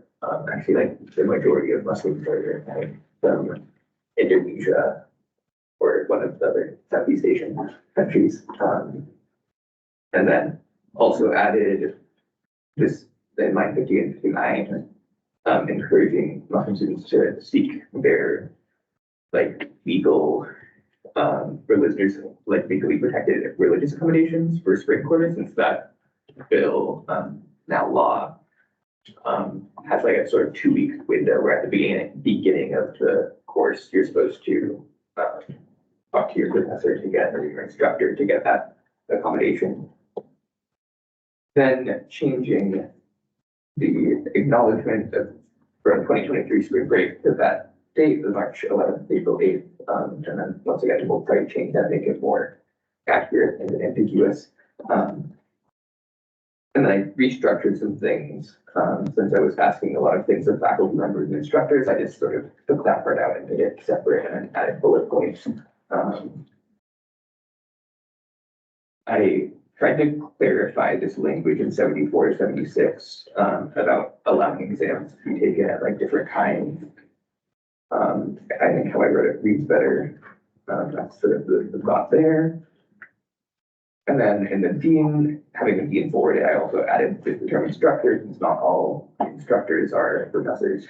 Actually, like the majority of Muslims are from Indonesia or one of the other Southeast Asian countries. And then also added this in line 50 and 59, encouraging Muslim students to seek their like legal religious, like legally protected religious accommodations for spring quarter, since that bill, now law, has like a sort of 2-week window where at the beginning of the course, you're supposed to talk to your professor to get, or your instructor to get that accommodation. Then changing the acknowledgement of from 2023 spring break to that date, the March 11th, April 8th. And then once again, we'll try to change that, make it more accurate and ambiguous. And then I restructured some things, since I was asking a lot of things of faculty members and instructors. I just sort of took that part out and made it separate and added bullet points. I tried to clarify this language in 74 to 76, about allowing exams to be taken at like different times. I think how I wrote it reads better. That's sort of the thought there. And then in the dean, having the dean forwarded, I also added the term instructor, since not all instructors are professors.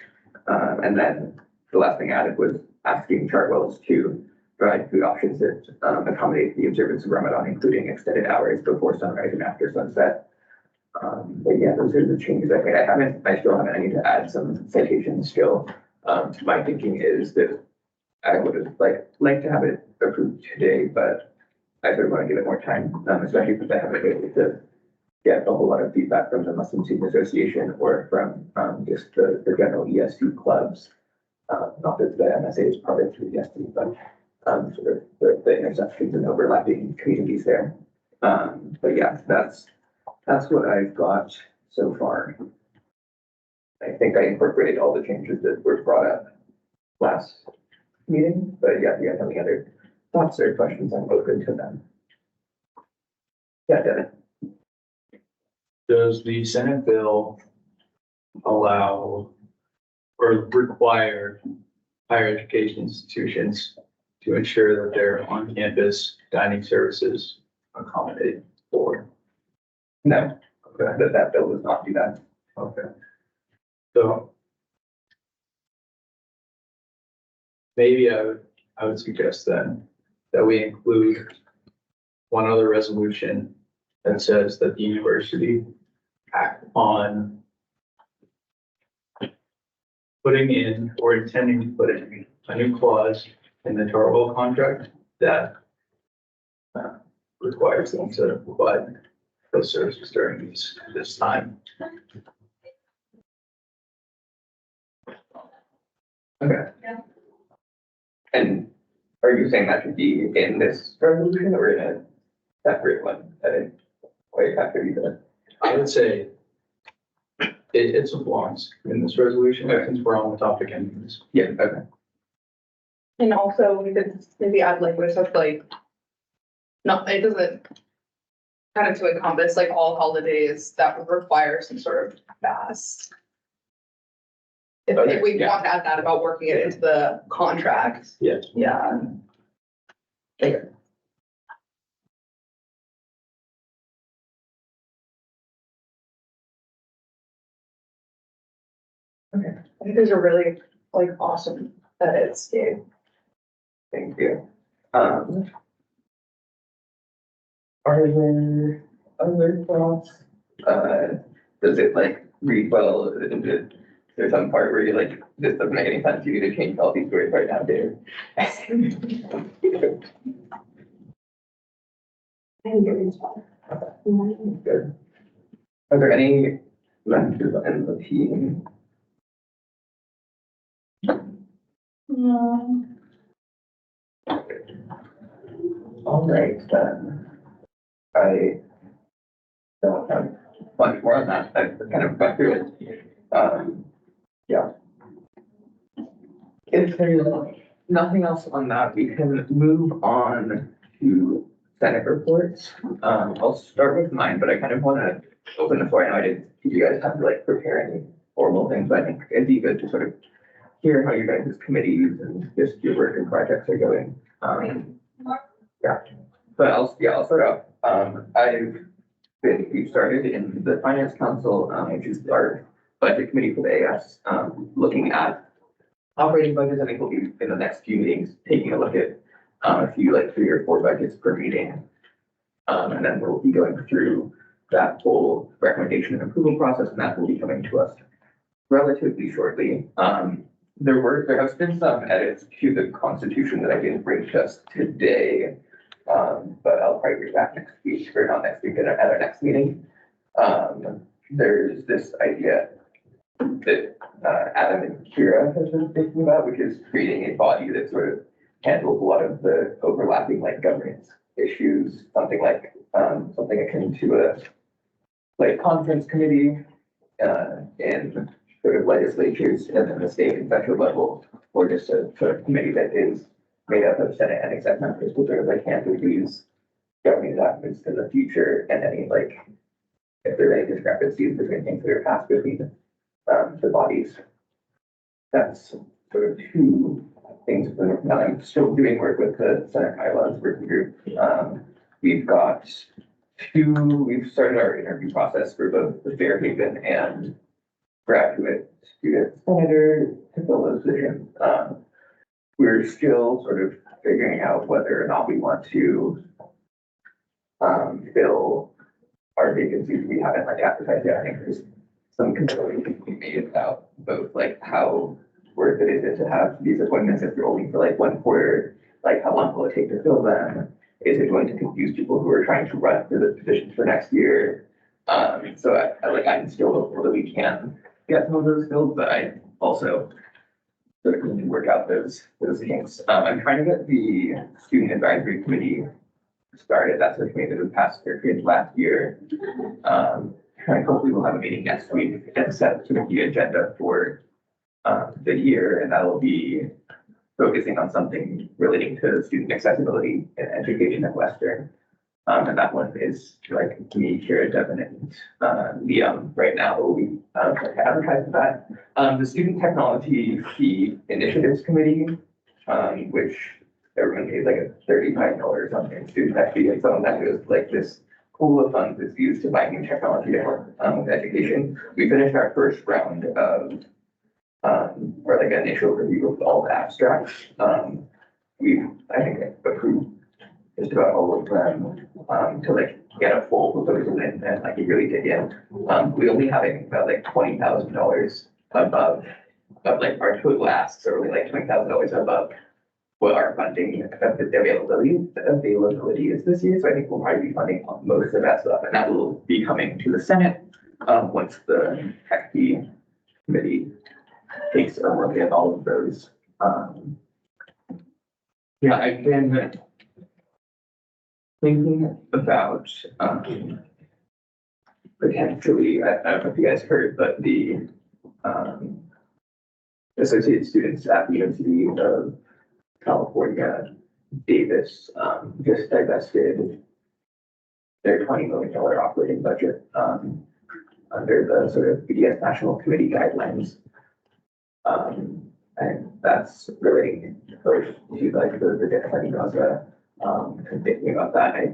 And then the last thing I added was asking Chartwells to provide food options that accommodate the observance of Ramadan, including extended hours before sunrise and after sunset. But yeah, those are the changes I made. I still haven't, I need to add some citations still. My thinking is that I would have liked to have it approved today, but I sort of want to give it more time, especially since I haven't been able to get a whole lot of feedback from the Muslim Student Association or from just the general ESC clubs. Not that the MSA is part of the ESC, but sort of the intersections and overlapping communities there. But yeah, that's what I've got so far. I think I incorporated all the changes that were brought up last meeting, but yeah, if you have any other thoughts or questions, I'm open to them. Yeah, Devin. Does the Senate bill allow or require higher education institutions to ensure that their on-campus dining services accommodate for? No. that bill does not do that. Okay. So maybe I would suggest then that we include one other resolution that says that the university act on putting in or intending to put in a new clause in the Torval contract that requires them to provide those services during this time. Okay. Yeah. And are you saying that should be in this resolution or in a separate one? I didn't quite capture you there. I would say it belongs in this resolution, since we're on the topic anyways. Yeah, okay. And also we could maybe add language that's like, no, it doesn't kind of to encompass like all holidays that would require some sort of fast. If we Yeah. want to add that about working it into the contract. Yeah. Yeah. Okay. I think these are really like awesome edits, Dave. Thank you. Are there other thoughts? Does it like read well? There's some part where you're like, this doesn't make any sense, you need to change all these words right now, Dave. Good. Are there any members in the team? All right, then. I don't have much more on that. I've kind of got through it. Yeah. If there's nothing else on that, we can move on to Senate reports. I'll start with mine, but I kind of want to open the floor. I know I didn't, you guys have to like prepare any formal things, but I think it'd be good to sort of hear how your guys' committees and just your work and projects are going. Yeah, but I'll start off. We've started in the Finance Council, which is our budget committee for the AS, looking at operating budgets. I think we'll be in the next few meetings, taking a look at a few like 3 or 4 budgets per meeting. And then we'll be going through that whole recommendation and approval process, and that will be coming to us relatively shortly. There has been some edits to the Constitution that I didn't bring just today. But I'll probably bring back next week, or not next week, at our next meeting. There's this idea that Adam and Kira have been thinking about, which is creating a body that sort of handles a lot of the overlapping like governance issues, something akin to a like conference committee in sort of legislatures and then the state and federal level, or just a sort of committee that is made up of Senate and exec members who sort of like handle these governing documents in the future, and any like, if there are any discrepancies between things that are passed between the bodies. That's sort of 2 things that we're working on. I'm still doing work with the Senate bylaws working group. We've started our interview process for both the Fairhaven and graduate student senator to fill those positions. We're still sort of figuring out whether or not we want to fill our vacancies. We haven't like advertised yet. I think there's some consideration we made about both like how worth it is to have these appointments if you're only for like 1 quarter, like how long will it take to fill them? Is it going to confuse people who are trying to run for the positions for next year? So I'm still hopeful that we can get some of those filled, but I also sort of need to work out those kinks. I'm trying to get the student advisory committee started. That's the committee that was passed their kids last year. And hopefully we'll have a meeting next week and set sort of the agenda for the year, and that will be focusing on something relating to student accessibility and education at Western. And that one is like me, Kira, Devin, and Liam right now, but we advertise that. The Student Technology Fee Initiatives Committee, which everyone pays like a $35 or something student tech fee, and some of that goes like this pool of funds is used to buy new technology to help, with education. We finished our first round of, or like initial review of all the abstracts. We've, I think, approved just about all of them, to like get a full proposal in and like really dig in. We only have, I think, about like $20,000 above, of like our total asks are only like $20,000 above what our funding availability is this year. So I think we'll probably be funding most of that stuff, and that will be coming to the Senate, once the Tech committee takes a look at all of those. Yeah, I've been thinking about, potentially, I don't know if you guys heard, but the, associate students at the University of California, Davis, just divested their $20 million operating budget, under the sort of BDS National Committee guidelines. And that's relating first to like the debt Gaza, and thinking about that. I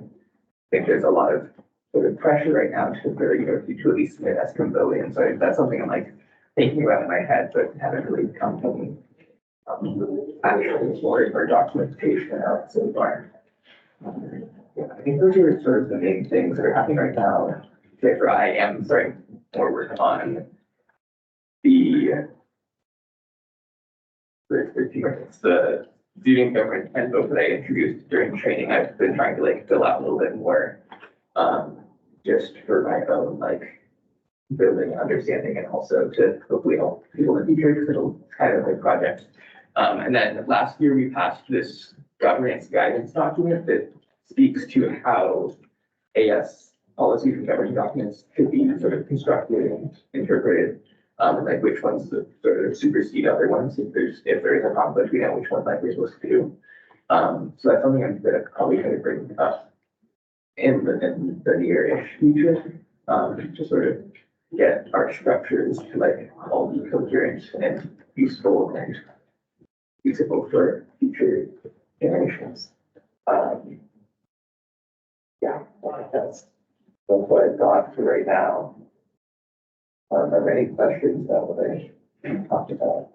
think there's a lot of sort of pressure right now to really, to at least submit as Cambodian. So that's something I'm like thinking about in my head, but haven't really come to actually for documentation out so far. Yeah, I think those are sort of the main things that are happening right now. Therefore, I am starting more work on the student government handbook that I introduced during training. I've been trying to like fill out a little bit more, just for my own like building understanding, and also to hopefully help people in the future, because it'll kind of a project. And then last year we passed this governance guidance document that speaks to how AS policies and governing documents could be sort of constructed and interpreted, like which ones sort of supersede other ones, if there is a conflict, we know which ones like we're supposed to do. So that's something I'm gonna probably kind of bring up in the near-ish future, to sort of get our structures to like all be coherent and useful and usable for future generations. Yeah, I think that's what I've got for right now. Are there any questions about what I talked about?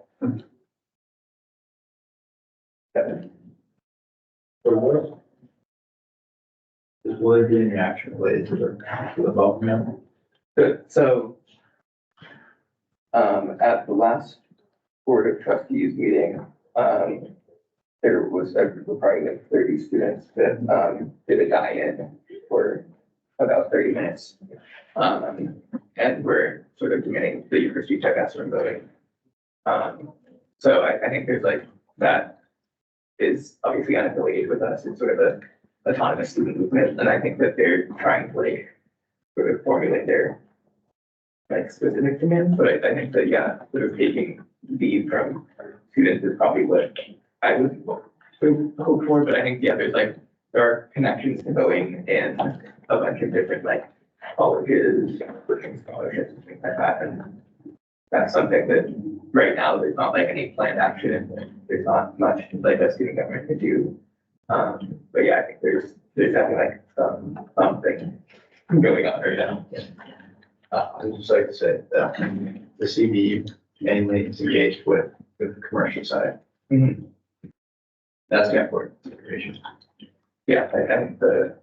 Is what getting action related to the bulk amount? Good, so, at the last Board of Trustees meeting, there was a group of probably like 30 students that, did a die-in for about 30 minutes. And we're sort of demanding the University Tech from voting. So I think there's like, that is obviously unaffiliated with us. It's sort of a autonomous student movement, and I think that they're trying to like sort of formulate their like specific demands, but I think that, yeah, sort of taking lead from students is probably what I would hope for, but I think, yeah, there are connections to going in a bunch of different like colleges, working scholarships and things like that, and that's something that right now there's not like any planned action, and there's not much like a student government to do. But yeah, I think there's definitely like something going on right now. I'd just like to say that the CB mainly is engaged with the commercial side. Mhm. That's the important consideration. Yeah, I think the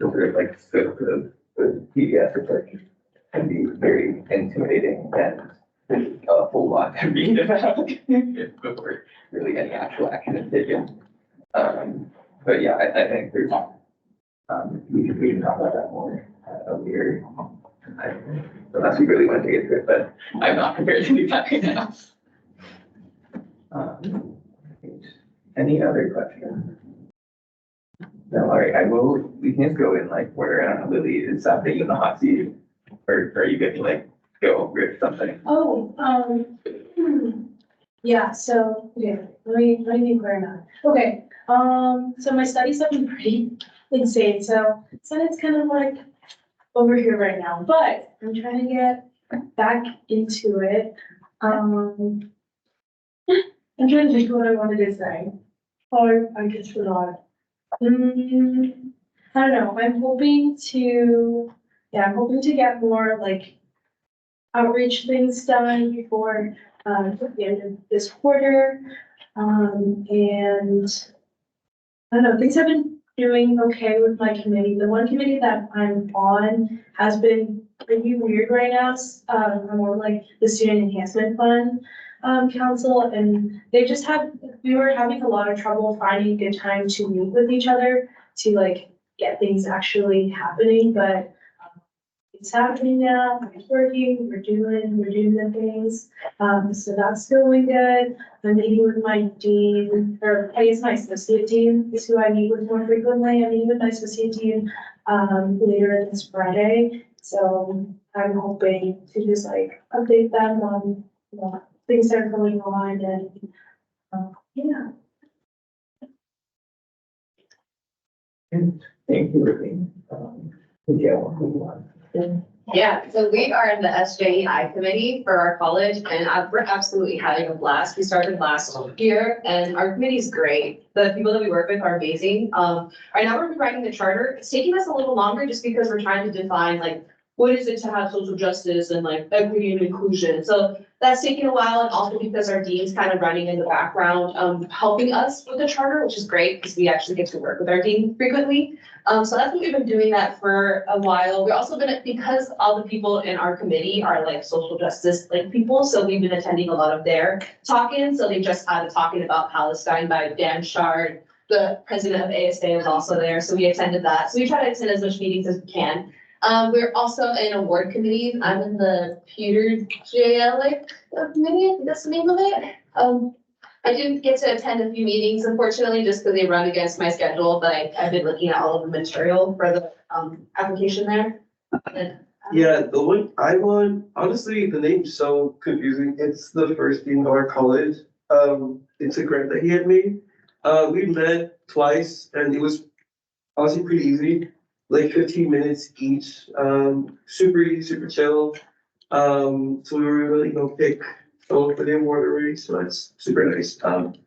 sort of like scope of the PDS approach can be very intimidating, and there's a whole lot to read about before really any actual action is taken. But yeah, I think there's, we can talk about that more later. Unless we really want to get to it, but I'm not prepared to do that right now. Any other questions? No, all right, we can just go in like where, I don't know, Lily is something in the hot seat, or are you good to like go with something? Oh, yeah, so, okay, let me think where I'm at. Okay, so my studies have been pretty insane, so it's kind of like over here right now, but I'm trying to get back into it. I'm trying to think what I wanted to say. Or I just forgot. I don't know, I'm hoping to, I'm hoping to get more like outreach things done before, the end of this quarter. And I don't know, things have been doing okay with my committee. The one committee that I'm on has been pretty weird right now. I'm on like the Student Enhancement Fund Council, and we were having a lot of trouble finding a good time to meet with each other to like get things actually happening, but it's happening now, it's working, we're doing the things. So that's going good. I'm meeting with my dean, or I guess my associate dean is who I meet with more frequently. I'm meeting with my associate dean, later this Friday. So I'm hoping to just like update them on what things that are going on and, yeah. Thank you, Ruby. Yeah, who won? Yeah, so we are in the SJEI committee for our college and we're absolutely having a blast. We started last year and our committee is great. The people that we work with are amazing. Right now we're writing the charter. It's taking us a little longer just because we're trying to define like, what is it to have social justice and like equity and inclusion? So that's taking a while and also because our dean's kind of running in the background, helping us with the charter, which is great because we actually get to work with our dean frequently. So that's what we've been doing that for a while. We've also been, because all the people in our committee are like social justice like people, so we've been attending a lot of their talk-ins. So they just had a talking about Palestine by Dan Shard. The president of ASWWU was also there, so we attended that. So we try to attend as much meetings as we can. We're also in award committees. I'm in the Peter JLic committee, I think that's the name of it. I didn't get to attend a few meetings, unfortunately, just because they run against my schedule, but I've been looking at all of the material for the, application there. And, Yeah, the one I want, honestly, the name's so confusing. It's the first dean of our college. It's a grant that he had made. We met twice and it was honestly pretty easy, like 15 minutes each. Super easy, super chill. So we were really gonna pick someone for the award already, so that's super nice. And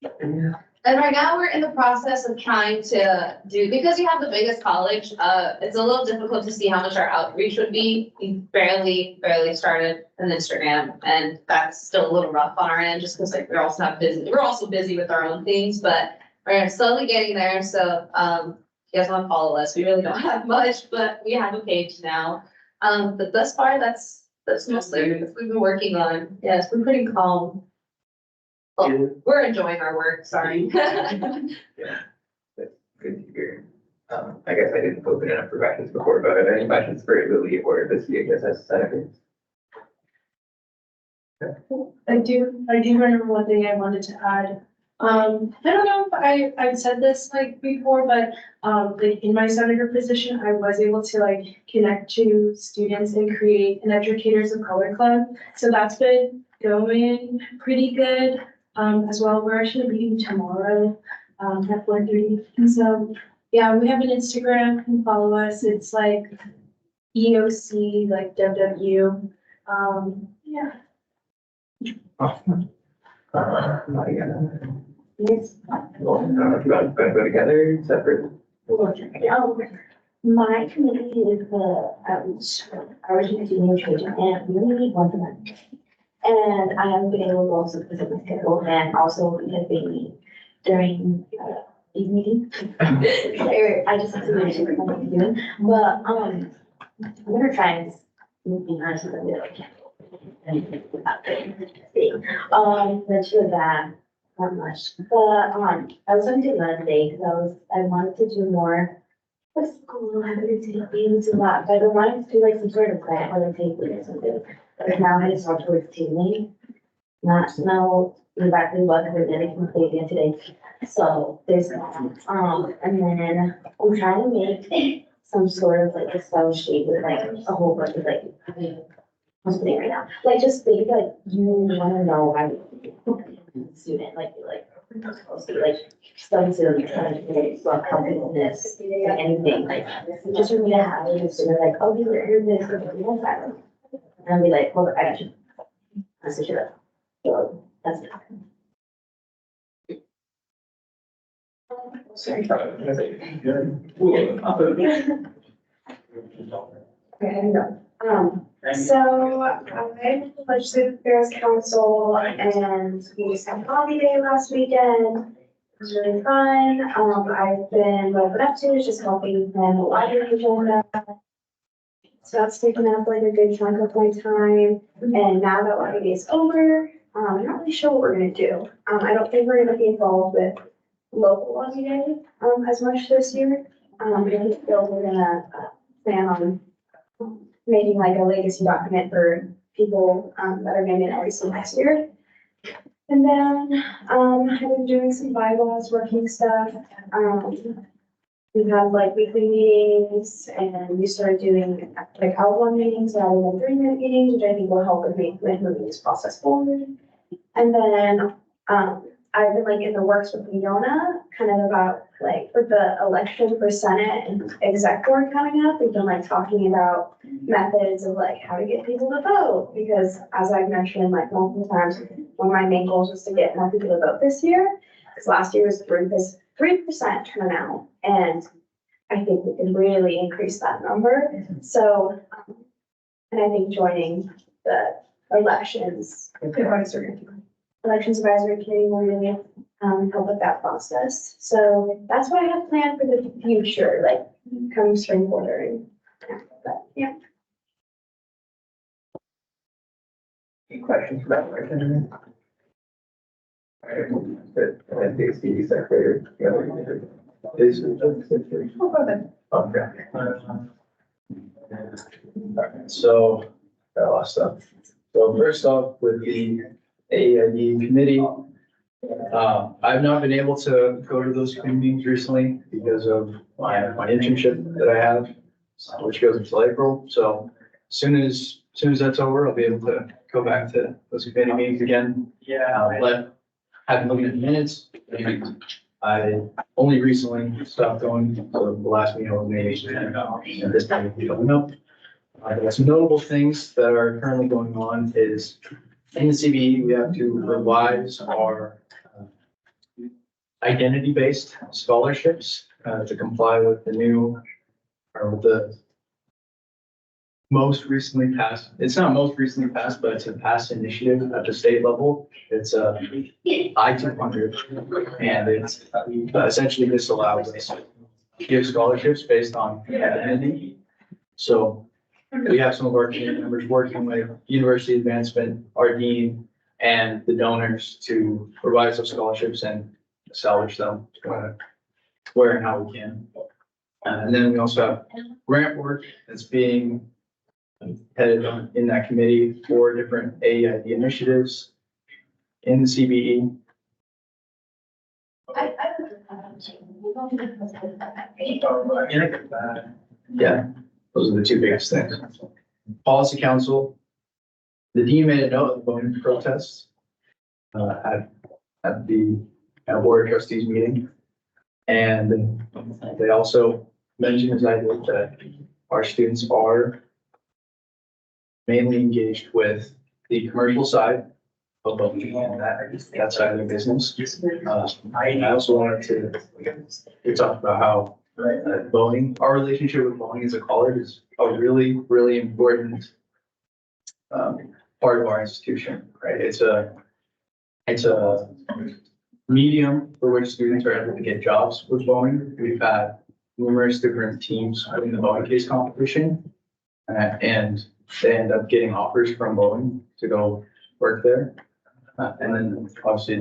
yeah. And right now, we're in the process of trying to do, because we have the biggest college, it's a little difficult to see how much our outreach would be. We barely started an Instagram, and that's still a little rough on our end, just because like we're also busy with our own things, but we're slowly getting there, so, if you guys wanna follow us, we really don't have much, but we have a page now. But thus far, that's mostly what we've been working on. Yeah, it's been pretty calm. Well, we're enjoying our work, sorry. Yeah, that's good to hear. I guess I didn't open it up for questions before, but are there any questions for Lily or the CHSS senators? I do remember one thing I wanted to add. I don't know if I've said this like before, but like in my senator position, I was able to like connect to students and create an Educators of Color Club. So that's been going pretty good. As well, we're actually meeting tomorrow at 4:30. And so, yeah, we have an Instagram, you can follow us. It's like EOC, like WWU. Yeah. Yes. Well, I don't know if you want to go together, separate. My committee is the outreach and senior children, and we only meet once a month. And I haven't been able to also because of my schedule, and also we have been during these meetings. I just have to make sure what I'm doing, but I'm gonna try and be honest with you. Not sure that not much, but I was going to learn today because I wanted to do more. What's school? I haven't been things a lot, but I wanted to do like some sort of grant or like table or something. But now I had to start towards tabling, not know exactly what we're going to complete in today. So there's that. And then I'm trying to make some sort of like a spell sheet with like a whole bunch of like something right now. Like just think like you want to know how student like study student trying to get about competitiveness, like anything like just for me to have it just sort of like oh here's this and I'll be like hold on I got you. That's the shit up. So that's it. Okay, I know. So I'm the Legislative Affairs Council and we just had hobby day last weekend. It was really fun. I've been, what I've been up to is just helping plan the library agenda. So that's taken up like a good chunk of my time. And now that library day is over, I'm not really sure what we're gonna do. I don't think we're gonna be involved with local library day, as much this year. I think we're gonna plan on making like a legacy document for people, that are gonna be in LEC next year. And then, I've been doing some bylaws, working stuff. We've had like weekly meetings and we started doing like hour-long meetings rather than 3-minute meetings, which I think will help with moving this process forward. And then, I've been like in the works with Leona, kind of about like with the election for Senate and exec board coming up, we've been like talking about methods of like how to get people to vote. Because as I've mentioned like multiple times, one of my main goals was to get more people to vote this year. Because last year was 3% turnout, and I think we can really increase that number. So, and I think joining the elections advisory committee will really help with that process. So that's what I have planned for the future, like come spring quarter and but yeah. Any questions about that? Good. And the secretary. Is. Okay. So, got a lot of stuff. So first off, with the AID committee, I've not been able to go to those committee meetings recently because of my internship that I have, which goes until April. So soon as that's over, I'll be able to go back to those committee meetings again. But I've been looking at the minutes and I only recently stopped going. So the last meeting was May 8th, and this time will be coming up. Some notable things that are currently going on is in the CBE, we have to revise our identity-based scholarships to comply with the new, or with the most recently passed, it's not most recently passed, but it's a past initiative at the state level. It's I-200, and it's essentially this allows us to give scholarships based on identity. So we have some of our community members working with University Advancement, our dean, and the donors to provide some scholarships and salvage them where and how we can. And then we also have grant work that's being headed on in that committee for different AID initiatives in the CBE. Yeah, those are the two biggest things. Policy Council, the dean made a note of the voting protests at the board of trustees meeting. And they also mentioned as I did that our students are mainly engaged with the commercial side of voting and that side of their business. I also wanted to talk about how voting, our relationship with voting as a college is a really, really important part of our institution, right? It's a medium for which students are able to get jobs with voting. We've had numerous different teams in the voting case competition, and they end up getting offers from voting to go work there. And then obviously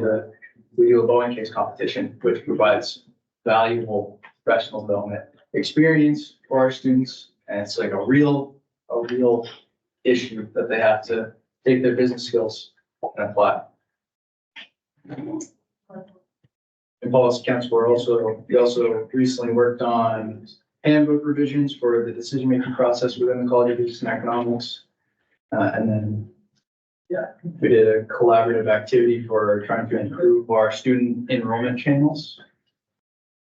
we do a voting case competition, which provides valuable professional development experience for our students. And it's like a real issue that they have to take their business skills and apply. In Policy Council, we also recently worked on handbook revisions for the decision-making process within the College of Business and Economics. And then, we did a collaborative activity for trying to improve our student enrollment channels.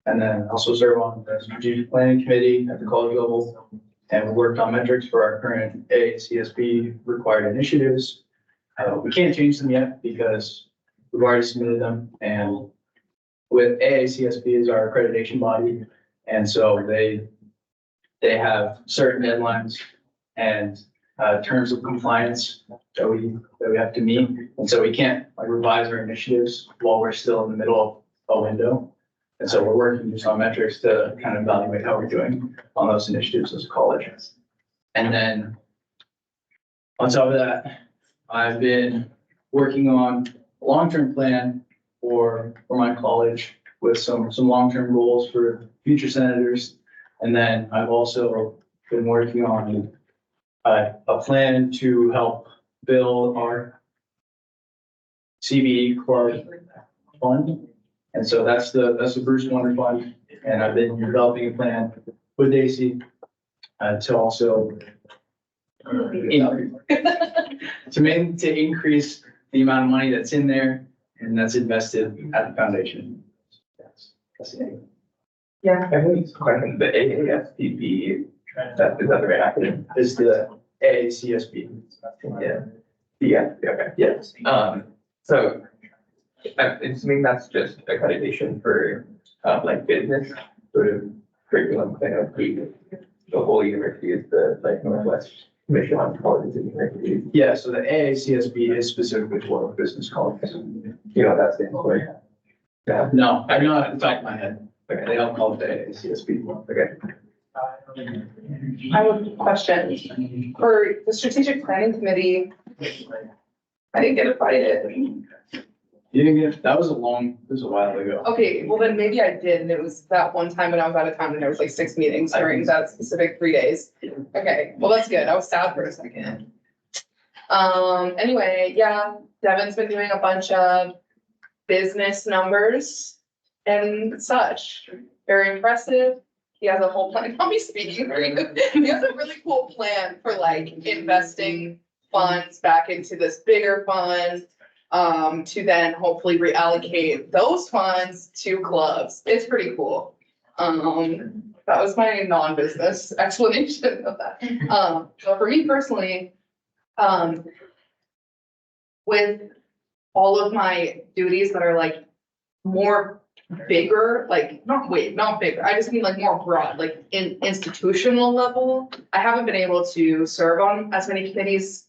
And then also serve on the strategic planning committee at the college level. And we worked on metrics for our current ACSB required initiatives. We can't change them yet because we've already submitted them and with AACSB is our accreditation body. And so they have certain deadlines and terms of compliance that we have to meet. And so we can't like revise our initiatives while we're still in the middle of a window. And so we're working just on metrics to kind of evaluate how we're doing on those initiatives as a college. And then on top of that, I've been working on a long-term plan for my college with some long-term goals for future senators. And then I've also been working on a plan to help build our CBE core fund. And so that's the Bruce Wonder Fund. And I've been developing a plan with Daisy to also to increase the amount of money that's in there and that's invested at the foundation. That's it. Yeah. I think it's quite the AASPB, is that the right acronym? Is the AACSB. Yeah, okay. Yes. So I'm assuming that's just accreditation for like business sort of curriculum kind of the whole university is the like Northwest Commission on Colleges and Universities. Yeah, so the AACSB is specifically for business colleges. You know what that stands for? Yeah. No, I know at the top of my head. Okay. They don't call it the AACSB. Okay. I have a question. For the strategic planning committee, I didn't get invited. You didn't get, that was a while ago. Okay, well then maybe I did, and it was that one time when I was out of town and there was like 6 meetings during that specific 3 days. Okay, well, that's good. I was sad for a second. Anyway, yeah, Devin's been doing a bunch of business numbers and such. Very impressive. He has a whole plan. I'll be speaking for you. He has a really cool plan for like investing funds back into this bigger fund. To then hopefully reallocate those funds to clubs. It's pretty cool. That was my non-business explanation of that. So for me personally, with all of my duties that are like more bigger, like not bigger, I just mean like more broad, like in institutional level, I haven't been able to serve on as many committees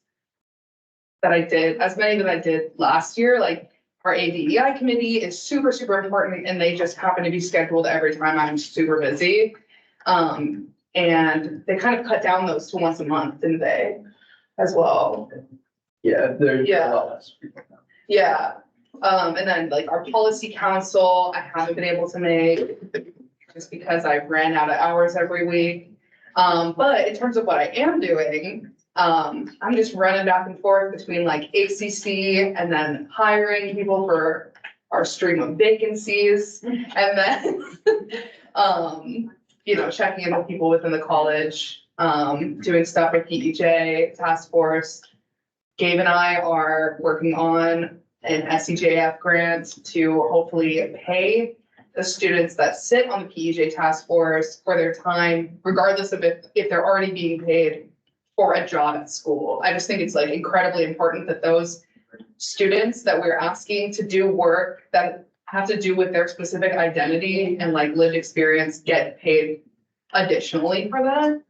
that I did last year. Like our ADEI committee is super, super important and they just happen to be scheduled every time I'm super busy. And they kind of cut down those to once a month, didn't they, as well? Yeah, there's Yeah. a lot less people now. Yeah, and then like our policy council, I haven't been able to make just because I ran out of hours every week. But in terms of what I am doing, I'm just running back and forth between like ACC and then hiring people for our stream of vacancies. And then, checking in with people within the college, doing stuff with PEJ, task force. Gabe and I are working on an SEJF grant to hopefully pay the students that sit on the PEJ task force for their time, regardless of if they're already being paid for a job at school. I just think it's like incredibly important that those students that we're asking to do work that have to do with their specific identity and like lived experience get paid additionally for that.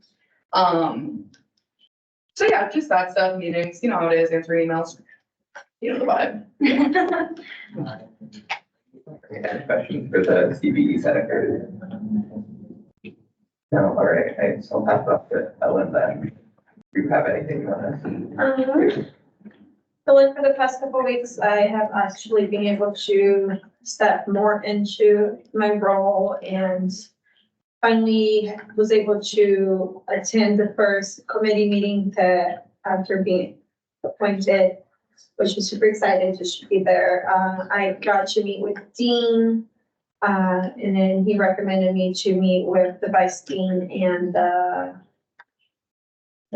So yeah, just that stuff, meetings, you know how it is, answering emails. You know the vibe. Any questions for the CBE senator? No, all right, I'll pass it off to Ellen then. Do you have anything you want to? So like for the past couple of weeks, I have actually been able to step more into my role and finally was able to attend the first committee meeting that after being appointed, which was super excited to be there. I got to meet with Dean, and then he recommended me to meet with the vice dean and the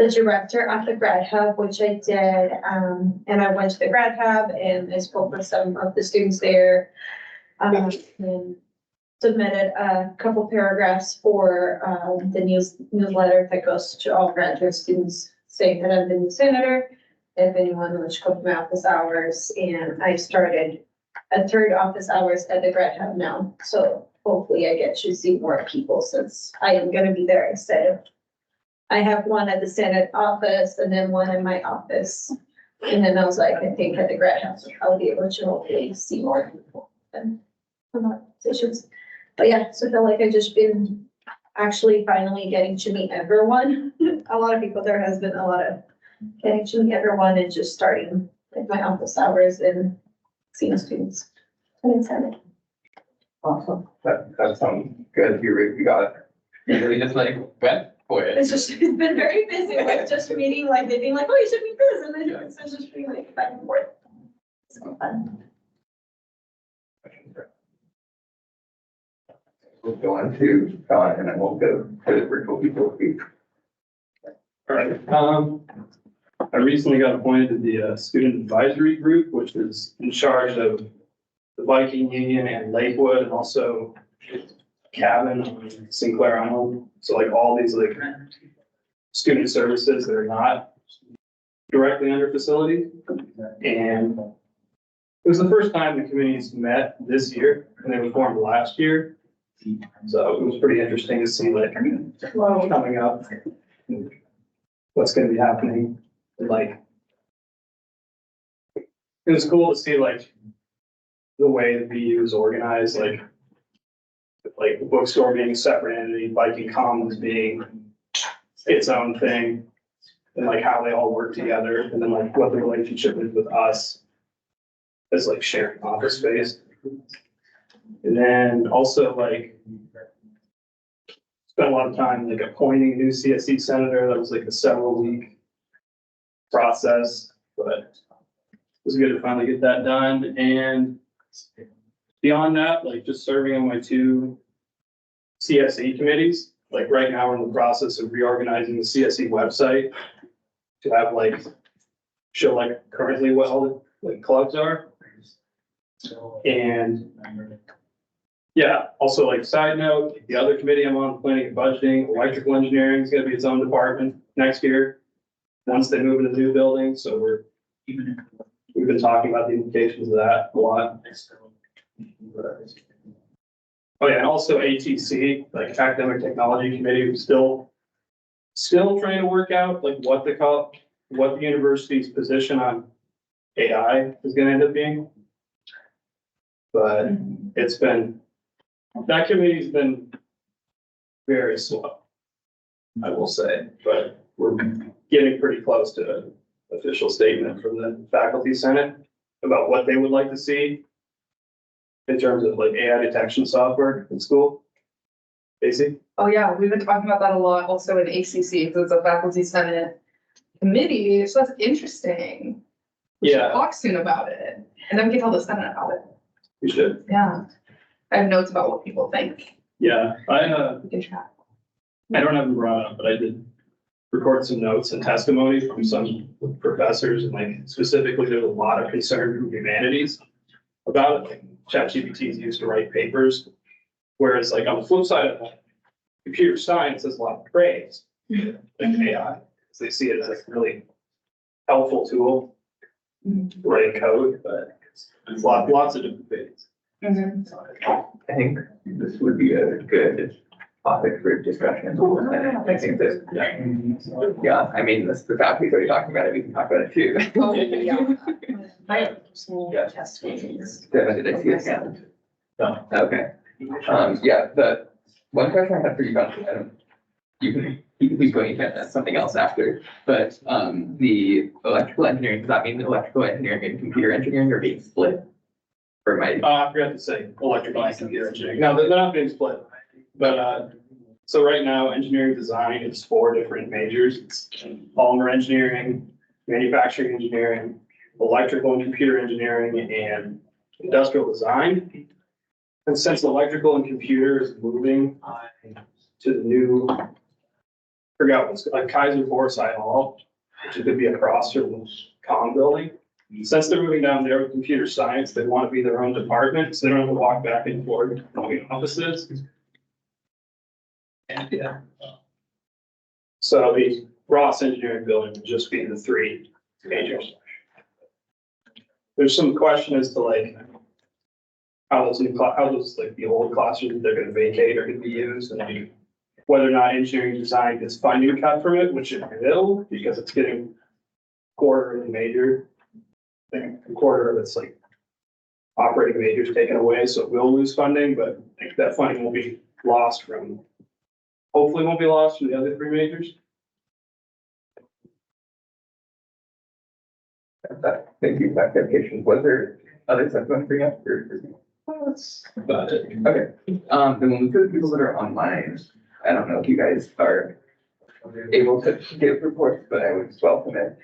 director at the grad hub, which I did. And I went to the grad hub and I spoke with some of the students there. And submitted a couple paragraphs for the newsletter that goes to all graduate students saying that I've been the senator, if anyone which could from office hours, and I started a third office hours at the grad hub now. So hopefully I get to see more people since I am gonna be there instead of, I have one at the Senate office and then one in my office. And then I was like, I think at the grad house, I'll be able to hopefully see more people and more positions. But yeah, so I feel like I've just been actually finally getting to meet everyone. A lot of people, there has been a lot of getting to meet everyone and just starting like my office hours and seeing students. I'm excited. Awesome. That sounds good. You got, you really just like went for it. It's just, it's been very busy with just meeting, like, they being like, oh, you should meet this, and then it's just being like back and forth. It's so fun. We'll go on to John and then we'll go to the virtual people. All right, I recently got appointed to the student advisory group, which is in charge of the Viking Union and Lakewood, and also cabin on Sinclair Island. So like all these like student services that are not directly under facility. And it was the first time the committees met this year, and they were formed last year. So it was pretty interesting to see like coming up, what's gonna be happening. And like, it was cool to see like the way the BU is organized, like the bookstore being a separate entity, Viking Commons being its own thing, and like how they all work together, and then like what the relationship is with us as like sharing office space. And then also like spent a lot of time like appointing a new CSE senator. That was like a several week process, but it was good to finally get that done. And beyond that, like just serving on my 2 CSE committees. Like right now, we're in the process of reorganizing the CSE website to have like show like currently what all the like clubs are. And yeah, also like side note, the other committee I'm on, planning and budgeting, electrical engineering is gonna be its own department next year, once they move into the new building. So we've been talking about the implications of that a lot. Oh yeah, and also ATC, like Academic Technology Committee, still trying to work out like what the university's position on AI is gonna end up being. But that committee's been very slow, I will say, but we're getting pretty close to an official statement from the faculty senate about what they would like to see in terms of like AI detection software in school. Casey? Oh, yeah, we've been talking about that a lot also in ACC, because it's a faculty senate committee, so that's interesting. We should Yeah. talk soon about it, and then we can tell the senate about it. We should. Yeah. I have notes about what people think. Yeah, We can chat. I don't have them brought up, but I did record some notes and testimony from some professors, and like specifically, there's a lot of concern from humanities about it. Like ChatGPT is used to write papers, whereas like on the flip side of that, computer science has a lot of praise, like AI, because they see it as a really helpful tool to write code, but it's lots of different things. I think this would be a good topic for discussion. I think that, yeah, I mean, the faculty's already talking about it, we can talk about it too. Oh, yeah. Devin, did I see a hand? No. Okay. Yeah, the one question I had for you guys, you can keep going, you can ask something else after, but the electrical engineering, does that mean electrical engineering and computer engineering are being split? For my, I forgot to say electrical and computer engineering. No, they're not being split. But, so right now, engineering design is 4 different majors. It's polymer engineering, manufacturing engineering, electrical and computer engineering, and industrial design. And since electrical and computer is moving to the new, forgot what's like Kaiser Forsyth Hall, which could be across from the comm building. Since they're moving down there with computer science, they want to be their own department, so they don't have to walk back and forth between offices. And yeah. So the Ross Engineering Building would just be the 3 majors. There's some question as to like how those how those like the old classrooms they're gonna vacate are gonna be used, and then whether or not engineering design is funding cut from it, which it will, because it's getting quarter of the major. I think a quarter of it's like operating majors taken away, so it will lose funding, but I think that funding will be lost from, hopefully won't be lost from the other three majors. Thank you for that clarification. Was there others that you want to bring up? That's about it. Okay, then when we go to people that are online, I don't know if you guys are able to give reports, but I would welcome it.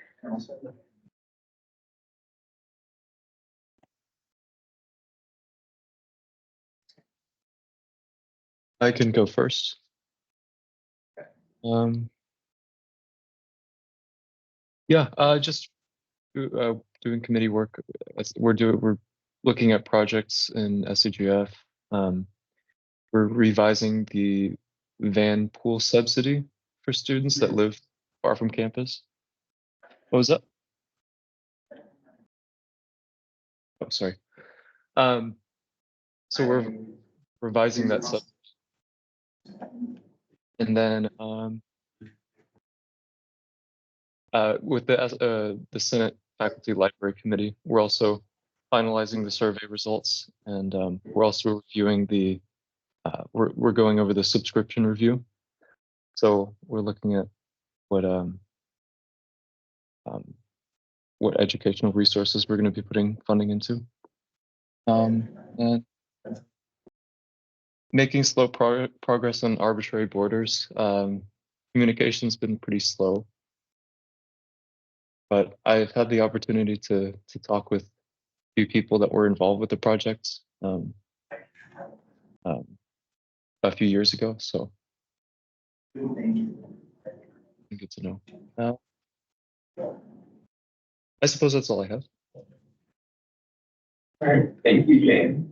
I can go first. Yeah, just doing committee work. We're looking at projects in SCGF. We're revising the van pool subsidy for students that live far from campus. What was that? Oh, sorry. So we're revising that sub. And then with the Senate Faculty Library Committee, we're also finalizing the survey results, and we're also reviewing the we're going over the subscription review. So we're looking at what educational resources we're going to be putting funding into, and making slow progress on arbitrary borders. Communication's been pretty slow, but I've had the opportunity to talk with a few people that were involved with the projects a few years ago, so good to know. I suppose that's all I have. All right, thank you, James.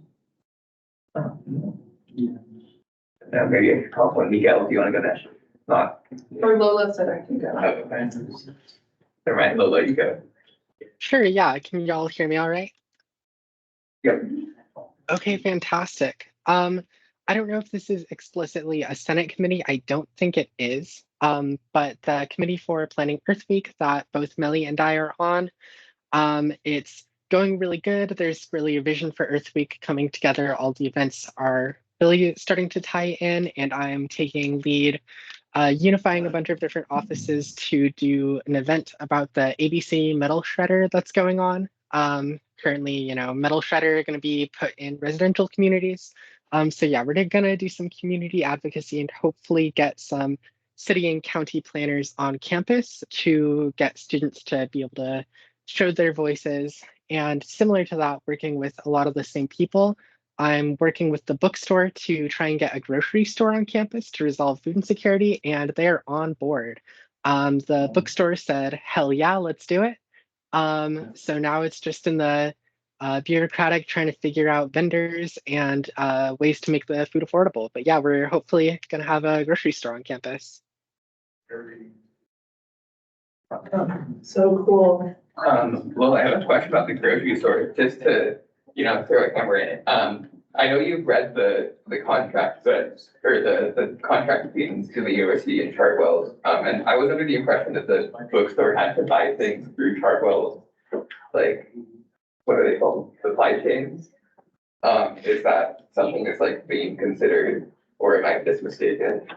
Now maybe I should call on Miguel if you want to go next. Not. Or Lola said I can go. Okay. Never mind, Lola, you go. Sure, yeah. Can y'all hear me all right? Yep. Okay, fantastic. I don't know if this is explicitly a Senate committee. I don't think it is. But the Committee for Planning Earth Week that both Melly and I are on, it's going really good. There's really a vision for Earth Week coming together. All the events are really starting to tie in, and I'm taking lead unifying a bunch of different offices to do an event about the ABC metal shredder that's going on. Currently, metal shredder going to be put in residential communities. So yeah, we're going to do some community advocacy and hopefully get some city and county planners on campus to get students to be able to show their voices. And similar to that, working with a lot of the same people, I'm working with the bookstore to try and get a grocery store on campus to resolve food insecurity, and they're on board. The bookstore said, hell yeah, let's do it. So now it's just in the bureaucratic trying to figure out vendors and ways to make the food affordable. But yeah, we're hopefully going to have a grocery store on campus. So cool. Well, I have a question about the grocery store, just to, throw a camera in it. I know you've read the contract or the contract between the university and Chartwell's. And I was under the impression that the bookstore had to buy things through Chartwell's, like, what are they called? Supply chains. Is that something that's like being considered, or am I just mistaken?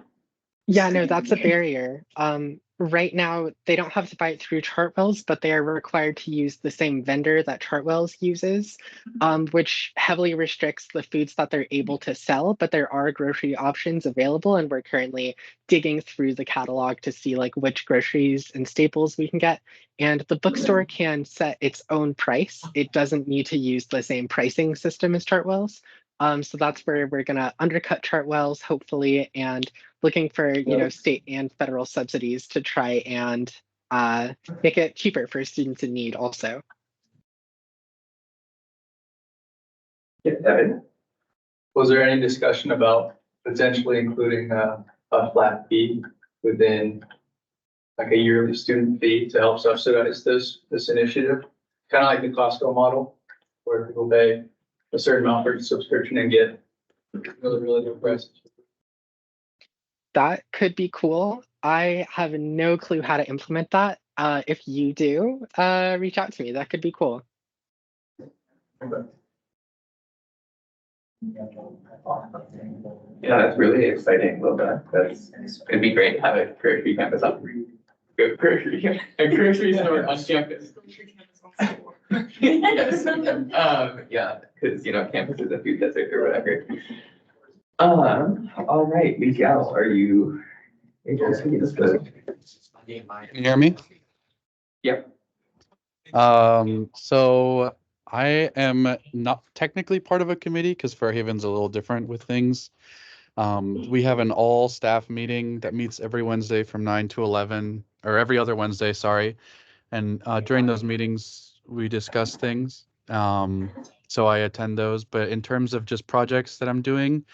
Yeah, no, that's a barrier. Right now, they don't have to buy it through Chartwell's, but they are required to use the same vendor that Chartwell's uses, which heavily restricts the foods that they're able to sell. But there are grocery options available, and we're currently digging through the catalog to see like which groceries and staples we can get. And the bookstore can set its own price. It doesn't need to use the same pricing system as Chartwell's. So that's where we're going to undercut Chartwell's, hopefully, and looking for state and federal subsidies to try and make it cheaper for students in need also. Evan? Was there any discussion about potentially including a flat fee within like a yearly student fee to help subsidize this initiative? Kind of like the Costco model where people pay a certain amount for subscription and get really, really good price. That could be cool. I have no clue how to implement that. If you do, reach out to me. That could be cool. Yeah, that's really exciting, Lola. It'd be great to have a grocery campus up. A grocery store on campus. Yes. Yeah, because campus is a food desert or whatever. All right, Miguel, are you interested in this? Can you hear me? Yep. So I am not technically part of a committee because Fairhaven's a little different with things. We have an all staff meeting that meets every Wednesday from 9 to 11, or every other Wednesday, sorry. And during those meetings, we discuss things. So I attend those. But in terms of just projects that I'm doing,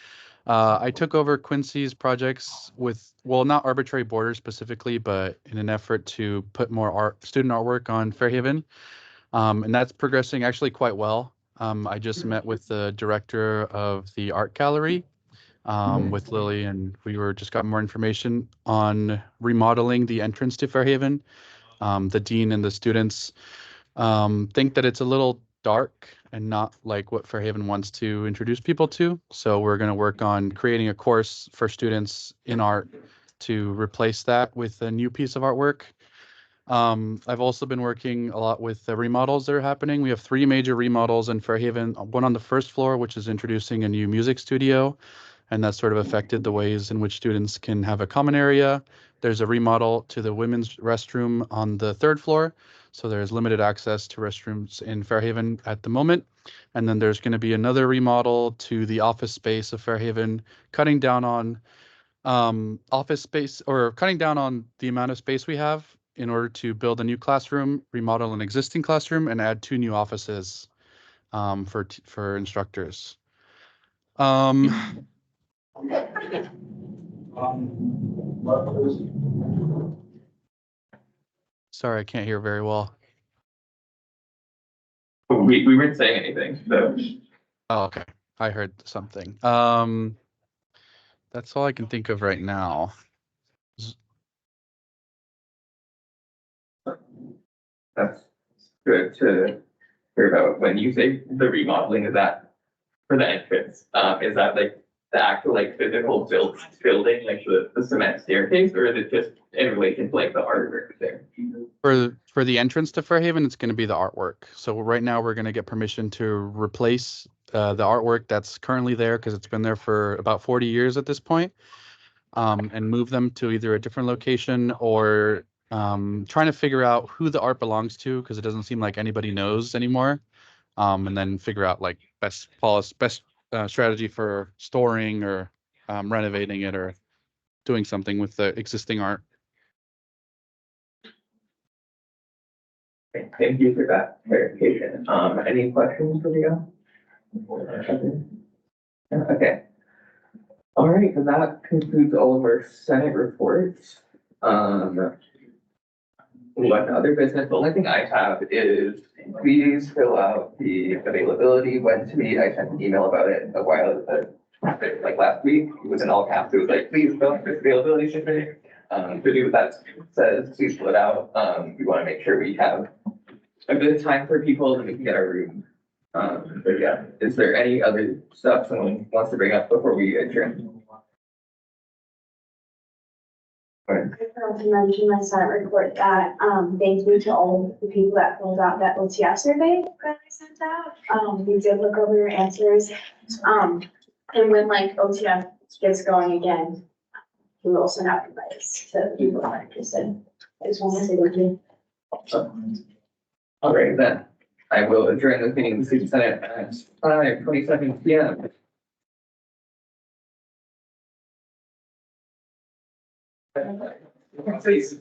I took over Quincy's projects with, well, not Arbitrary Borders specifically, but in an effort to put more student artwork on Fairhaven. And that's progressing actually quite well. I just met with the director of the art gallery with Lily, and we just got more information on remodeling the entrance to Fairhaven. The dean and the students think that it's a little dark and not like what Fairhaven wants to introduce people to. So we're going to work on creating a course for students in art to replace that with a new piece of artwork. I've also been working a lot with the remodels that are happening. We have 3 major remodels in Fairhaven, one on the first floor, which is introducing a new music studio, and that's sort of affected the ways in which students can have a common area. There's a remodel to the women's restroom on the 3rd floor, so there's limited access to restrooms in Fairhaven at the moment. And then there's going to be another remodel to the office space of Fairhaven, cutting down on office space, or cutting down on the amount of space we have in order to build a new classroom, remodel an existing classroom, and add 2 new offices for instructors. Sorry, I can't hear very well. We weren't saying anything, so. Oh, okay. I heard something. That's all I can think of right now. That's good to hear about. When you say the remodeling, is that for the entrance? Is that like the actual like physical building, like the cement staircase, or is it just in relation to like the artwork there? For the entrance to Fairhaven, it's going to be the artwork. So right now we're going to get permission to replace the artwork that's currently there, because it's been there for about 40 years at this point, and move them to either a different location or trying to figure out who the art belongs to, because it doesn't seem like anybody knows anymore. And then figure out like best strategy for storing or renovating it or doing something with the existing art. Thank you for that clarification. Any questions for Leo? Okay. All right, so that concludes all of our Senate reports. What other business? The only thing I have is please fill out the availability when to meet. I sent an email about it a while, like last week. It was in all caps. It was like, please fill out this availability survey. To do what that says, please fill it out. We want to make sure we have a good time for people and we can get our room. But yeah, is there any other stuff someone wants to bring up before we adjourn? I forgot to mention my Senate report that, thank you to all the people that filled out that OTF survey that I sent out. We did look over your answers. And when like OTF gets going again, we will send out invites to people that are interested. I just want to say thank you. All right, then I will adjourn the meeting of the City Senate at 5:27 p.m. Please,